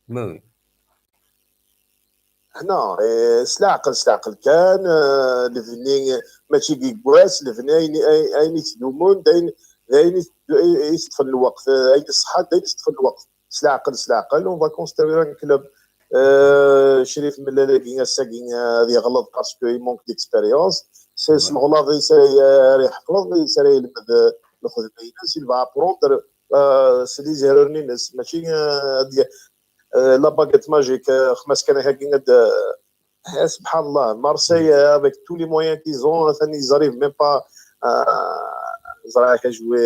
Speaker 1: وي
Speaker 7: حنا سلاعقل كان لفني ماشي كيكواس لفني اين يتدومون داين يستفل الوقت اين الصحة داين يستفل الوقت سلاعقل اون فا كونستروير ان كلوب شريف من لالاكين ساكين هذه غلط باسكو يمونك ديكسبيريونس سي الغلاظ يسري يحفظ يسري يلمد ناخذ الناس يبغى ابروندر سي دي زيرور ناس ماشي لا باغيت ماجيك خمس كان هاكين سبحان الله مارسي افيك تو لي مويان كيزون ثاني زاريف ميم با زرا كجوي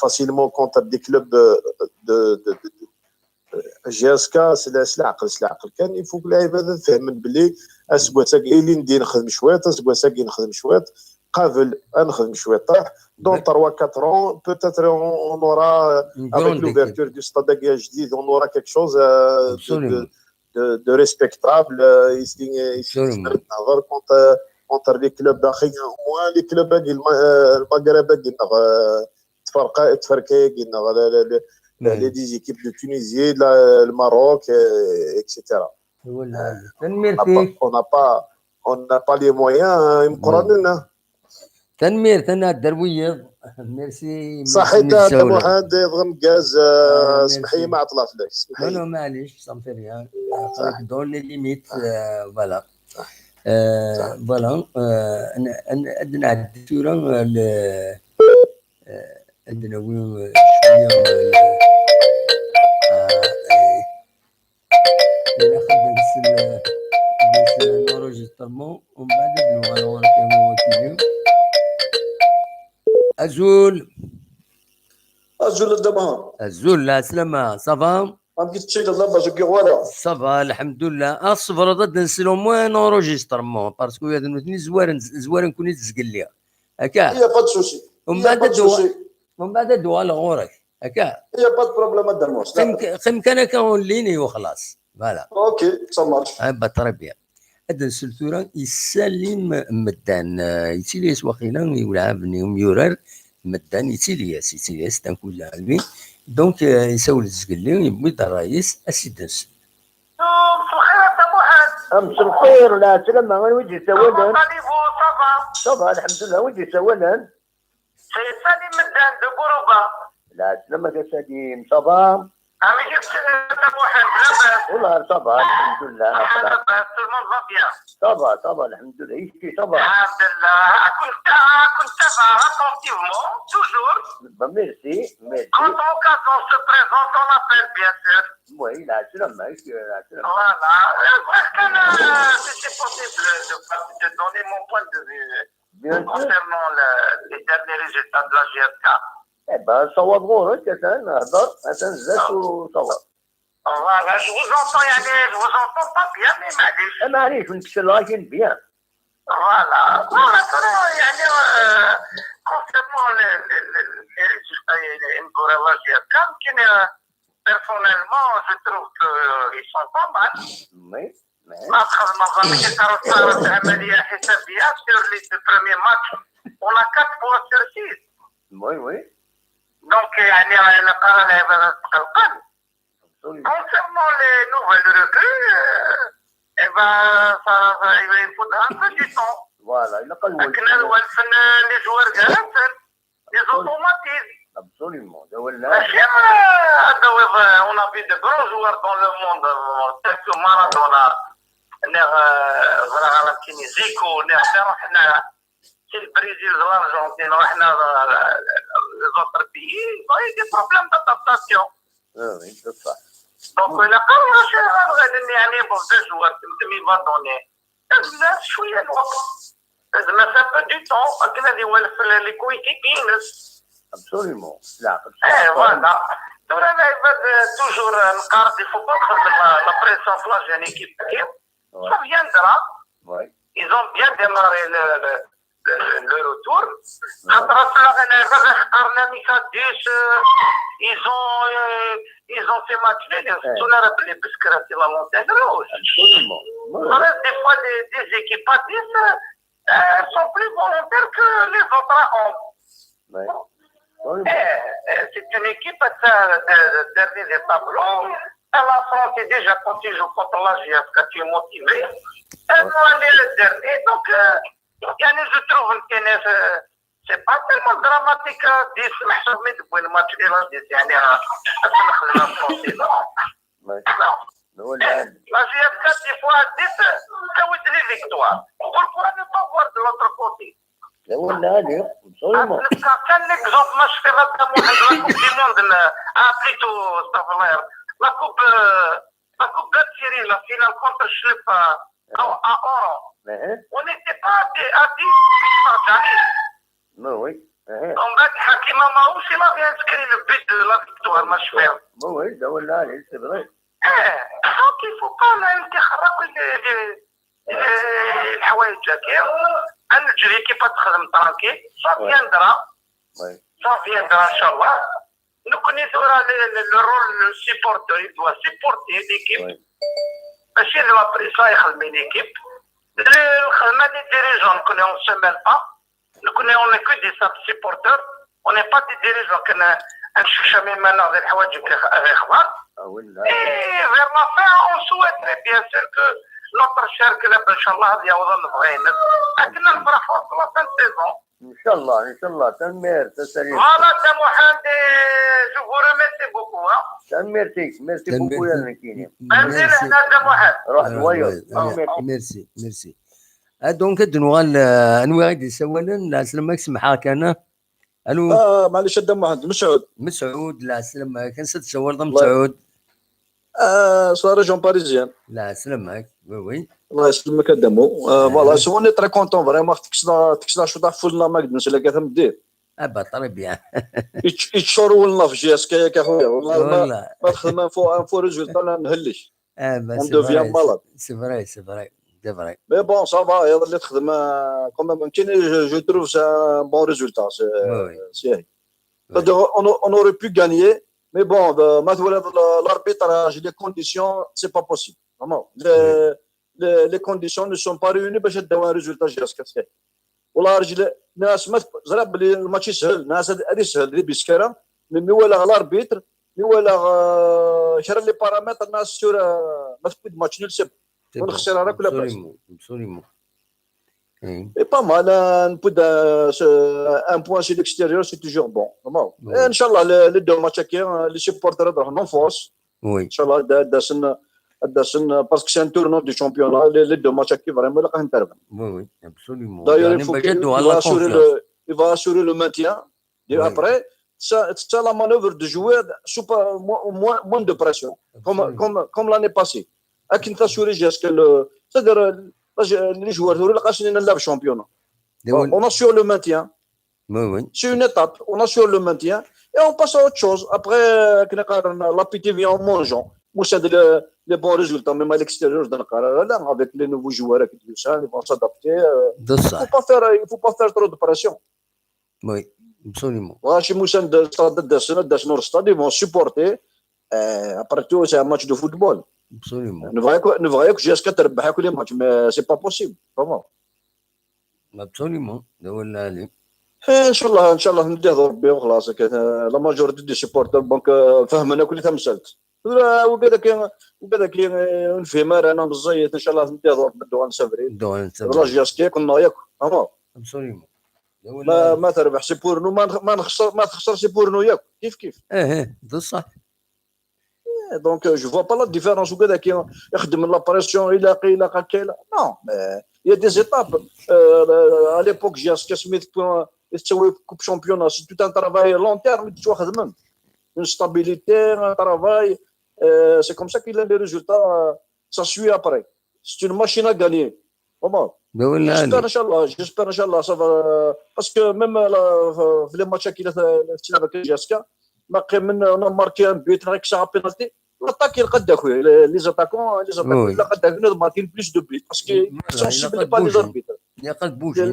Speaker 7: facilement contre des clubs de جي سلاعقل كان يفوق اللاعب هذا فهم بلي اسكواتاك اللي ندير نخدم شويه اسكواتاك نخدم شويه قابل نخدم شويه طاح دون 3 4 ans peut-être on aura avec l'ouverture du stade جديد on aura quelque chose de respectable نظر contre les clubs داخلين moins les clubs المغرب تفرقه قلنا les des équipes de Tunisie, le Maroc, etc. On n'a pas les moyens.
Speaker 1: تنمير الدرويض ميرسي
Speaker 7: صحيت هذا محمد ضم غاز سمحي ما عطلت لك
Speaker 1: سمحي لا معليش صافي ريان دون لي ليميت فوالا فوالا عندنا الدكتوره عندنا وين شويه الا خدمت الانوريجسترمون ومن بعد نغالو كيما كيدير
Speaker 8: أزول الدمان
Speaker 1: الزول لا سلامة صافا
Speaker 8: ما بقيت تشيل الله باش كيغوالا
Speaker 1: صافا الحمد لله الصبر ضد نسلو موان انوريجسترمون باسكو هذا نوتني زوارن كوني تسقل ليها هكا
Speaker 8: هي با سوسي
Speaker 1: ومن بعد الدواء لغورك هكا
Speaker 8: هي با بروبليم الدرموس
Speaker 1: خم كان كونليني وخلاص فوالا
Speaker 8: اوكي صمارش
Speaker 1: بطربيا هذا السلطورة يسلم مدان يتيليس وخيلا يلعب يورر مدان يتيليس تنكو لاعبين دونك يسول الزقلي يبيض الرئيس السيدنس
Speaker 2: امس الخير لا سلامة وين وجهي سوالا صافا الحمد لله وجهي سوالا
Speaker 3: سيد سليم مدان دو قربة
Speaker 2: لا سلامة يا سليم صافا
Speaker 3: عمي جبت ابو حمد لاباس
Speaker 2: والله صافا الحمد لله
Speaker 3: لاباس المون فا بيان
Speaker 2: صافا الحمد لله يشكي صافا
Speaker 3: الحمد لله كنت تابع attentivement toujours
Speaker 2: ميرسي
Speaker 3: quand l'occasion se présente on appelle bien sûr
Speaker 2: oui لا سلامة لا سلامة
Speaker 3: voilà est-ce que c'est possible de donner mon point de vue concernant les derniers résultats de la GFK
Speaker 2: صوت غورك هضر زاد وصوت
Speaker 3: Voilà, je vous entends, je vous entends pas bien, mais
Speaker 2: معليش ونتكلم bien.
Speaker 3: Voilà. Bon, maintenant, concernant les résultats et les personnellement, je trouve qu'ils sont pas mal.
Speaker 2: Oui.
Speaker 3: Sur les deux premiers matchs, on a 4 points sur 6.
Speaker 2: Oui.
Speaker 3: Donc, concernant les nouvelles recrues, il faudra un peu du temps.
Speaker 2: Voilà, il a pas
Speaker 3: les joueurs les automatismes.
Speaker 2: Absolument.
Speaker 3: On a vu de grands joueurs dans le monde, tels que Maradona, Zico, c'est le Brésil, l'Argentine, les autres pays, ils ont eu des problèmes d'adaptation.
Speaker 2: Oui, c'est ça.
Speaker 3: Donc, il a quand même cherché pour deux joueurs qui va donner. Ça peu du temps, les coéquipiers.
Speaker 2: Absolument.
Speaker 3: Voilà. Toujours, il ne faut pas prendre la pression sur la jeune équipe. Ça viendra. Ils ont bien démarré le retour. Ils ont fait match les des fois des équipes à 10 sont plus volontaires que les autres à 11. C'est une équipe de dernier des tableaux. La santé, déjà, quand tu joues contre la GS, quand tu es motivé, l'année dernière, donc, je trouve que c'est pas tellement dramatique. 10 محسوب من تبوين الماتش إلى 10 يعني أصلا خلينا فرونسي non. La GS, quand des fois 10, ça vous dit les victoires. Pourquoi ne pas voir de l'autre côté? كان l'exemple ما شفت رقم واحد لا كوب دي موند بليتو استغفر la coupe d'Algérie, la finale contre Schlep à Oran. On n'était pas à 10
Speaker 2: Oui.
Speaker 3: Donc, Hakim Amaouch, il avait inscrit le but de la victoire, ma chère.
Speaker 2: Oui, c'est vrai.
Speaker 3: Donc, il ne faut pas الحوايج هكا. الجري كيف تخدم ترانكي، ça viendra, Inch'Allah. Nous connaissons le rôle du supporter, il doit supporter l'équipe. Parce qu'il a pris ça, il a mis l'équipe. Les dirigeants, on ne se mêle pas. On n'est que des supporters. On n'est pas des dirigeants qui ont cherché maintenant des choses. Et vers la fin, on souhaiterait bien sûr que notre cher club, Inch'Allah, il y a un vrai. لكن نفرح في la fin de saison.
Speaker 2: ان شاء الله تنمير تسليم.
Speaker 3: Voilà, Mohamed, je vous remercie beaucoup.
Speaker 2: Merci beaucoup يا نكيني.
Speaker 1: ميرسي. دونك دنوال انواع دي سوالا لا سلامك سمحاك انا الو
Speaker 8: معليش الدم واحد
Speaker 1: مسعود لا سلامك كان ست شوار ضم مسعود
Speaker 8: صار ريجون باريزيان
Speaker 1: لا سلامك وي
Speaker 8: الله يسلمك الدمو فوالا سوني تري كونتون فريمون تكسنا شو فولنا ما قدناش الا كثم دير
Speaker 1: ابا طري بيان
Speaker 8: يتشوروا لنا في جي اس كي يا خويا والله ما تخدم فو ريزولتا لا نهلش
Speaker 1: اون
Speaker 8: دوفيان مالاد
Speaker 1: سي فري سي فري
Speaker 8: مي بون سافا هذا اللي تخدم كومام كاين جو تروف سا بون ريزولتا سي on aurait pu gagner mais bon l'arbitrage les conditions c'est pas possible vraiment les conditions ne sont pas réunies باش تداو ريزولتا جي اس كي والله رجل ناس ما زرب بلي الماتش سهل ناس هذه سهل اللي بسكره مي ولا الاربيتر مي ولا شرا لي بارامتر الناس سور ما تبد ماتش نيل سب ونخسر راك ولا باس
Speaker 1: absolument
Speaker 8: et pas mal un point sur l'extérieur c'est toujours bon vraiment ان شاء الله les deux matchs les supporters راح نفوز
Speaker 1: ان
Speaker 8: شاء الله داسن parce que c'est un tournoi du championnat les deux matchs qui vraiment là intervenir
Speaker 1: oui absolument
Speaker 8: d'ailleurs il va assurer le maintien et après ça la manœuvre de jouer moins de pression comme l'année passée لكن t'assurer jusqu'à le c'est-à-dire les joueurs اللي قاصين نلعب championnat on assure le maintien c'est une étape on assure le maintien et on passe à autre chose après l'appétit vient en mangeant les bons résultats même à l'extérieur avec les nouveaux joueurs ils vont s'adapter il faut pas faire trop de pression
Speaker 1: oui absolument
Speaker 8: chez Moussa de notre stade ils vont supporter après tout c'est un match de football
Speaker 1: absolument
Speaker 8: ne voyez que jusqu'à تربح كل match mais c'est pas possible vraiment
Speaker 1: absolument ده ولا عليك
Speaker 8: ان شاء الله نديه ربي وخلاص لا ماجورتي دي سيبورتر دونك فهمنا كل تمثلت وكذا كي نفهم انا بزيت ان شاء الله نديه ربي دوان سافرين والله جاسكي كنا ياك اما
Speaker 1: absolument
Speaker 8: ما تربح سي بورنو ما تخسر سي بورنو ياك كيف
Speaker 1: ده صح
Speaker 8: دونك جو فوا با لا ديفيرونس وكذا كي يخدم لا بريسيون الى قيل نو il y a des étapes à l'époque j'ai اسكي سميت تسوي كوب شامبيون سي tout un travail long terme tu خدمن une stabilité un travail c'est comme ça qu'il a les résultats ça suit après c'est une machine à gagner vraiment j'espère ان شاء الله ça va parce que même في les matchs qu'il a تلعب avec جاسكا ما قيم on a marqué un but avec ça penalty l'attaque قد اخويا les attaquants لا قد اخويا marquer plus de buts parce que sensible pas les arbitres
Speaker 1: يا قد بوجي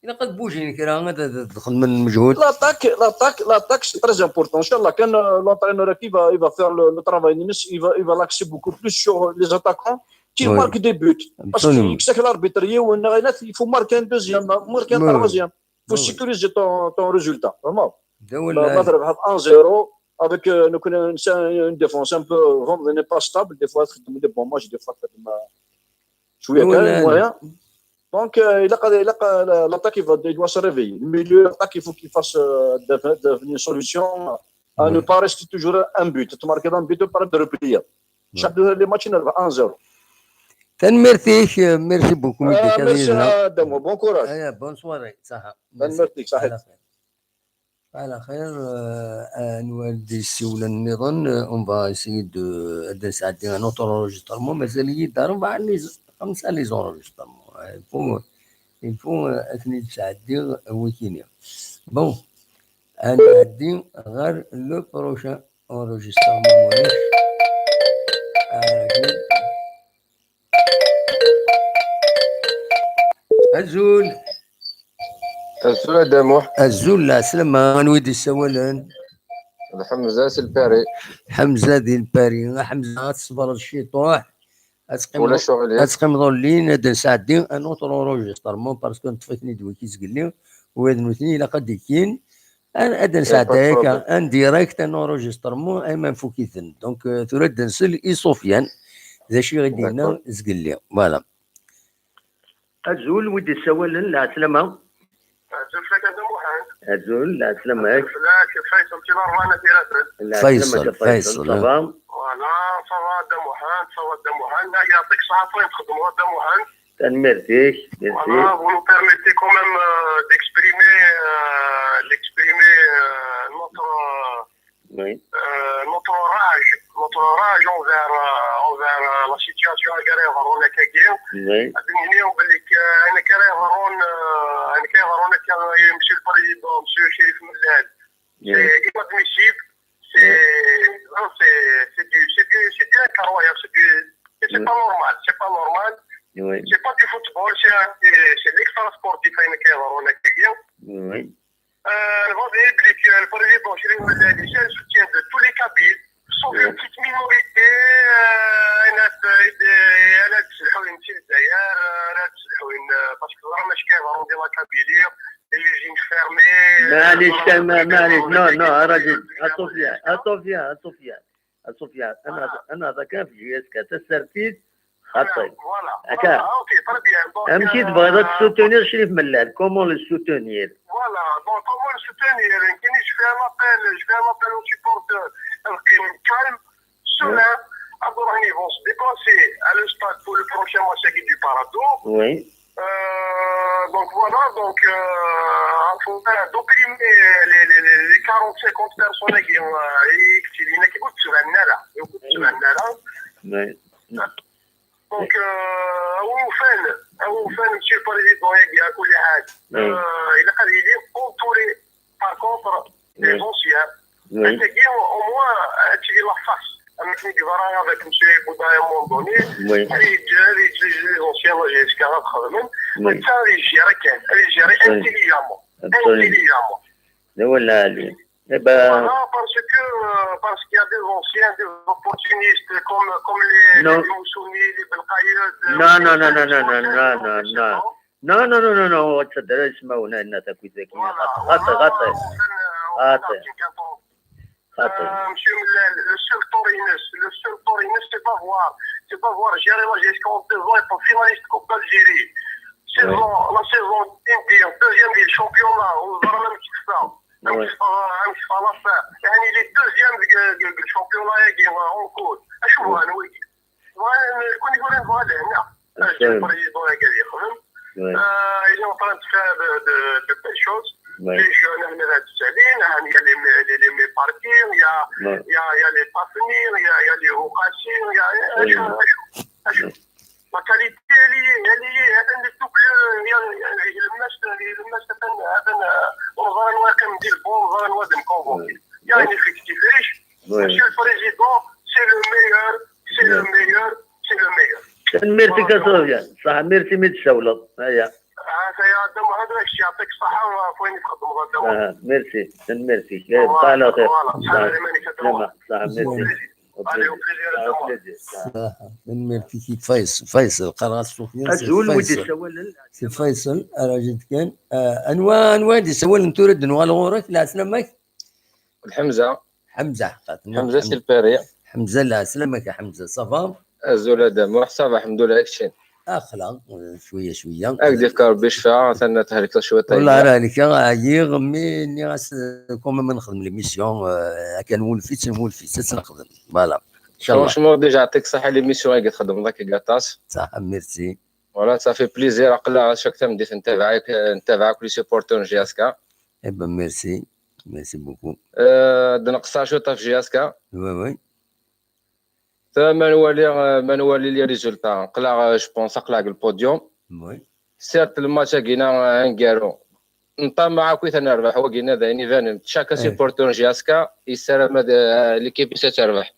Speaker 1: إلا قد بوجي كرا تدخل من مجهود
Speaker 8: l'attaque c'est très important ان شاء الله كان l'entraîneur qui va faire le travail il va l'axer beaucoup plus sur les attaquants qui marquent des buts parce que c'est l'arbitre il faut marquer un deuxième marquer un troisième il faut sécuriser ton résultat vraiment ما تربح 1-0 avec une défense un peu n'est pas stable, des fois des bons matchs, des fois moyen. Donc l'attaque il doit se réveiller. Le milieu l'attaque il faut qu'il fasse devenir une solution à ne pas rester toujours un but. Tu marques un but par de replier. Chaque les matchs 1-0.
Speaker 1: ميرسي بوكو
Speaker 8: ميرسي ادم بون كوراج
Speaker 1: بون سواري صح
Speaker 8: ميرسي صحيح
Speaker 1: على خير نودي السيولة النظام اون با اسيي دو هاد ساعتين ان اوتر انجسترمون مازال يدار 5 لي زونجسترمون الفو اثني تسعدي ويكينيا بون انا عندي غير لو بروشان انجسترمون واش الزول
Speaker 9: دموح
Speaker 1: الزول لا سلامة نويدي السوالان
Speaker 9: حمزة الباري
Speaker 1: حمزة ديال الباري حمزة تصبر الشيطوح
Speaker 9: ولا شغل
Speaker 1: اتقيم لين هاد ساعدين ان اوتر انجسترمون باسكو نطفيتني دوي كيسقلي وهاد نوتني الا قد كاين هاد ساعه هكا ان ديريكت ان انجسترمون ايمن فوكيثن دونك ترد نسل اي سفيان ذا شي غيدينا زقلي فوالا الزول ودي السوالن لا سلامة الزول لا سلامك فيصل
Speaker 3: فوالا صوا دموحان يعطيك الصحة وين تخدموا دموحان
Speaker 1: ميرسي
Speaker 3: voilà vous nous permettez quand même d'exprimer notre rage envers la situation à Garé Varon à Kagir. أنا كاره Varon كان monsieur le président monsieur Chérif Mellal. C'est inadmissible. C'est incroyable. C'est pas normal. C'est pas normal. C'est pas du football. C'est l'extra sportif à Varon à Kagir. Le président Chérif Mellal il a le soutien de tous les Kabyles. Sauf une petite minorité. أنا تسلحوا يمشي للديار أنا تسلحوا باسكو راه ماشي كيهضروا ديال الكابيلير اللي يجي فيرمي
Speaker 1: معليش نو راجل سفيان انا هذا كان في جي اس كا تسرتيت خطي هكا امشي تبغي تسوتونير شريف ملال كومون لو سوتونير
Speaker 3: فوالا دونك كومون لو سوتونير كاينش فيها لابيل او سيبورتور calme, serein. Alors, ils vont se déplacer à le stade pour le prochain match du Parado.
Speaker 1: Oui.
Speaker 3: Donc voilà, il faut d'opprimer les 40-50 personnes qui écoutent sur un nala.
Speaker 1: Oui.
Speaker 3: Donc, monsieur le président, il a entouré par contre les anciens. C'est-à-dire au moins tirer la face. Avec M. Bouda à un moment donné, les anciens GSK, ça les gérer intelligemment.
Speaker 1: Voilà,
Speaker 3: parce qu'il y a des anciens, des opportunistes comme les Moussouni, les Belkhaïd.
Speaker 1: Non, تصدق اسمعونا الناس كويس غطي
Speaker 3: Monsieur Mellal, le seul Torinus, c'est pas voir gérer la gestion en 2 ans et pour finaliste Coupe d'Algérie. La saison indienne, deuxième ville, championnat, on va même qui ça. يعني les deuxième championnat en cours. أشوفوا أنا ويجي. كون يقولون هذا هنا. البريزيدون قال يخدم. Ils sont en train de faire de belles choses. Les jeunes, il y a les partis, il y a les partenaires, il y a les vocations, il y a la qualité, elle y est, elle est double, il y a un effectif riche. Monsieur le Président, c'est le meilleur.
Speaker 1: ميرسي كسوفيان صح ميرسي متشولط هيا
Speaker 3: يعطيك الصحة وين تخدم غدا
Speaker 1: ميرسي بقى على خير من ميرسي فيصل قرار سفيان سي فيصل راجل كان انواع دي سوال ترد نوال غورك لا سلامك
Speaker 9: الحمزة
Speaker 1: حمزه حقيقة
Speaker 9: حمزه سي الباري.
Speaker 1: حمزه لا سلامك يا حمزه صافا
Speaker 9: الزول هذا مرحبا الحمد لله كشين
Speaker 1: اخلا شويه شويه
Speaker 9: اكدي فكر بشفاء ثنا تهلك شويه طيب
Speaker 1: والله راه لك عايغ مي غاس كوم ما نخدم ليميسيون كان ولفيت نخدم فوالا ان شاء الله.
Speaker 9: فرونشمون ديجا يعطيك الصحه ليميسيون اللي تخدم داك كاطاس
Speaker 1: صح ميرسي
Speaker 9: فوالا صافي بليزير عقلا شاك تام ديت نتابعك لي سيبورتور جي اس كا.
Speaker 1: ايبا ميرسي بوكو.
Speaker 9: نقصها شوطه في جي اس كا
Speaker 1: وي
Speaker 9: ما نولي لي ريزولتا قلا جو بونس قلا البوديوم
Speaker 1: وي
Speaker 9: سيرت الماتش كينا انكارو نطمع كويت نربح وكينا ذاني فان شاكا سيبورتور جي اس كا يسرى ليكيب تربح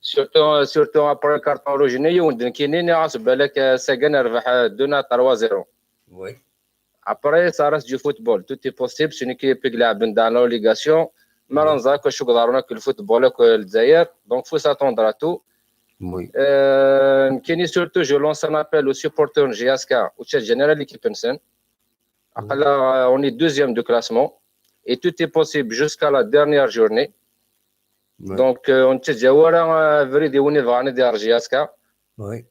Speaker 9: سورتو ابري كارتون روج نيو وندن كينيني عاصب بالك ساكن ربح 2-3-0
Speaker 1: وي
Speaker 9: ابري صارت جو فوتبول توتي بوسيبل سوني كيب يلعب دان لوليغاسيون ما رنزاك شو قدرنا كل فوتبول الجزائر دونك فو ساتوندر تو
Speaker 1: وي
Speaker 9: كاينين سورتو جو لونس ان ابل او سيبورتور جي اس كا و جينيرال ليكيب نسن عقلا اوني دوزيام دو كلاسمون et tout est possible jusqu'à la dernière journée. Ouais. Donc on تجاورا فريدي وني فاني ديال جياسكا.
Speaker 1: وي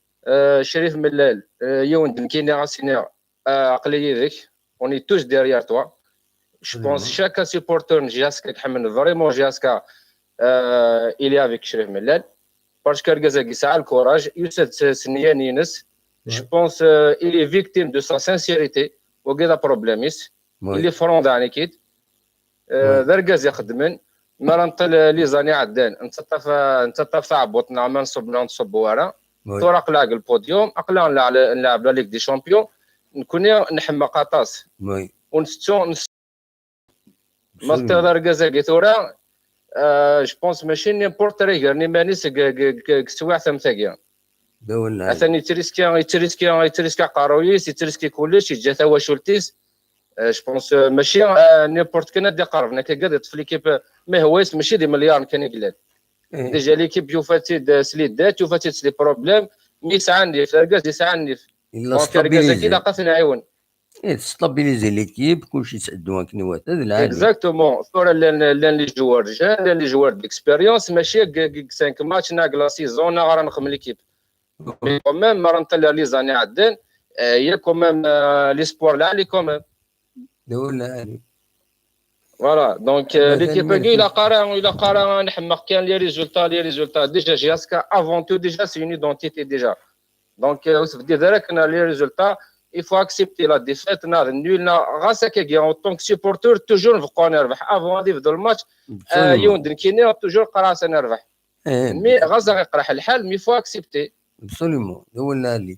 Speaker 9: شريف ملال يوند كيني غاسينيا عقليه ذيك اوني توش ديريير توا. Je pense chaque supporter جياسكا كيحمل فريمون جياسكا il est avec شريف ملال parce que الكازاكي ساعه الكوراج يوسف سنيان ينس. Je pense il est victime de sa sincérité وكذا بروبليميس اللي فروندا يعني كيد ذركاز يخدمن ما نطل لي زاني عدان انت طاف عبوطنا ما نصب ورا طرق لاق البوديوم اقلا نلعب لا ليغ دي شامبيون نكون نحمى قاطاس ونستو ما ذركاز كيثورا جو بونس ماشي نيمبورت ريغر ني مانيس كسواع ثمثاكيا اثني يتريسكي قارويس يتريسكي كلش يجا ثوا شولتيس جو بونس ماشي نيمبورت كان دي قربنا كقاد في ليكيب ما هويس ماشي دي مليار كان يقلال ديجا ليكيب يوفاتيد سليدات يوفاتيد سلي بروبليم مي ساعندي فركاز ساعندي دونك ركاز كي لقاتنا عيون
Speaker 1: ستابيليزي ليكيب كلشي يسعدوها كنوات هذا العادي
Speaker 9: اكزاكتومون فور لي جوار جان لي جوار ديكسبيريونس ماشي 5 ماتش ناقلا سيزون غير نخدم ليكيب مي كوميم ما نطلع لي زاني عدان يا كوميم ليسبوار العالي كوميم
Speaker 1: دولا
Speaker 9: فوالا دونك ليكيب الى قارا نحمق كان لي ريزولتا ديجا جياسكا افون تو ديجا سي اون ايدونتيتي ديجا دونك وصف دي ذلك لي ريزولتا il faut accepter la défaite نولنا غاسا كي اون طونك سيبورتور توجور نبقاو نربح افون دي في الماتش يوندن كيني توجور قراصه نربح مي غازا يقرح الحال مي فو اكسبتي
Speaker 1: ابسوليومون دولا لي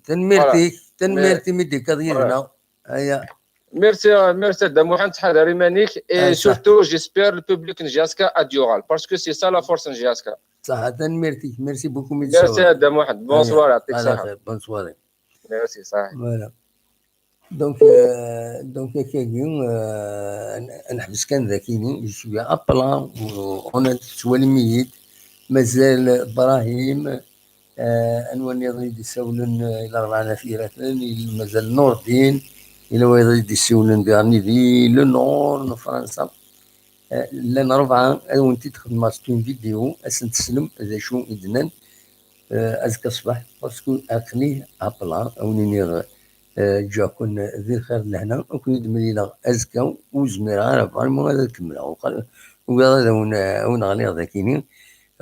Speaker 1: تنميرتي ميدي كديرنا هيا
Speaker 9: Merci de moi تحضري مانيك et surtout j'espère le public نجاسكا اديورال parce que c'est ça la force نجاسكا
Speaker 1: صح ميرسي بوكو
Speaker 9: ميرسي de moi bonsoir يعطيك الصحة
Speaker 1: bonsoir
Speaker 9: ميرسي صح
Speaker 1: فوالا دونك كاين نحبس كان ذاكيني شويه ابلان وانا توالي ميت مازال ابراهيم انواني غادي يسولن الى رانا في راتن مازال نور الدين الى غادي يسولن ديرني في لو نور فرنسا لنا 4 وانت تخدم ماستون فيديو اسن تسلم اذا شو ادنان ازكى الصباح باسكو اقنيه ابلان اوني جاكون ذي الخير لهنا وكون يدملينا ازكى وزمير على فريمون هذا كملها وقال هذا ونغلي ذاكيني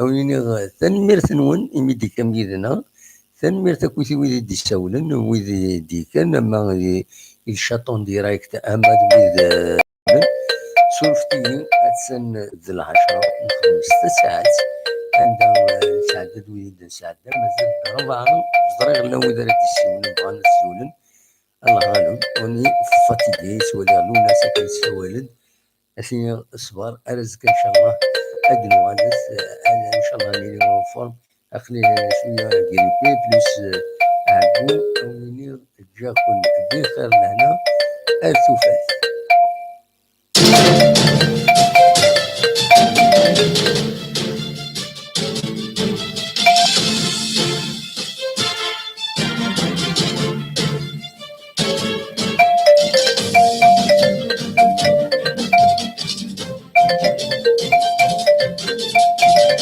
Speaker 1: اوني ثنمير ثنون يمدي كاميرنا ثنمير تكوتي ويدي دي ساولن ويدي دي كان ما الشاطون ديرايكت اماد ويد سولفتي اتسن ذي 10 من 5 ساعات عندهم ساعدد ويد ساعدد مازال 4 صغير لنا ويد راه يسولن بغانا نسولن الله غالب وني فاتيكي سوالي لونا ساكن سوالد اسي الصبر ارزق ان شاء الله ادنو غادس ان شاء الله نيلي فورم اخلي شويه غريبي بلوس عبو وني جاكم بخير لهنا التوفاح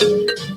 Speaker 10: Thank you.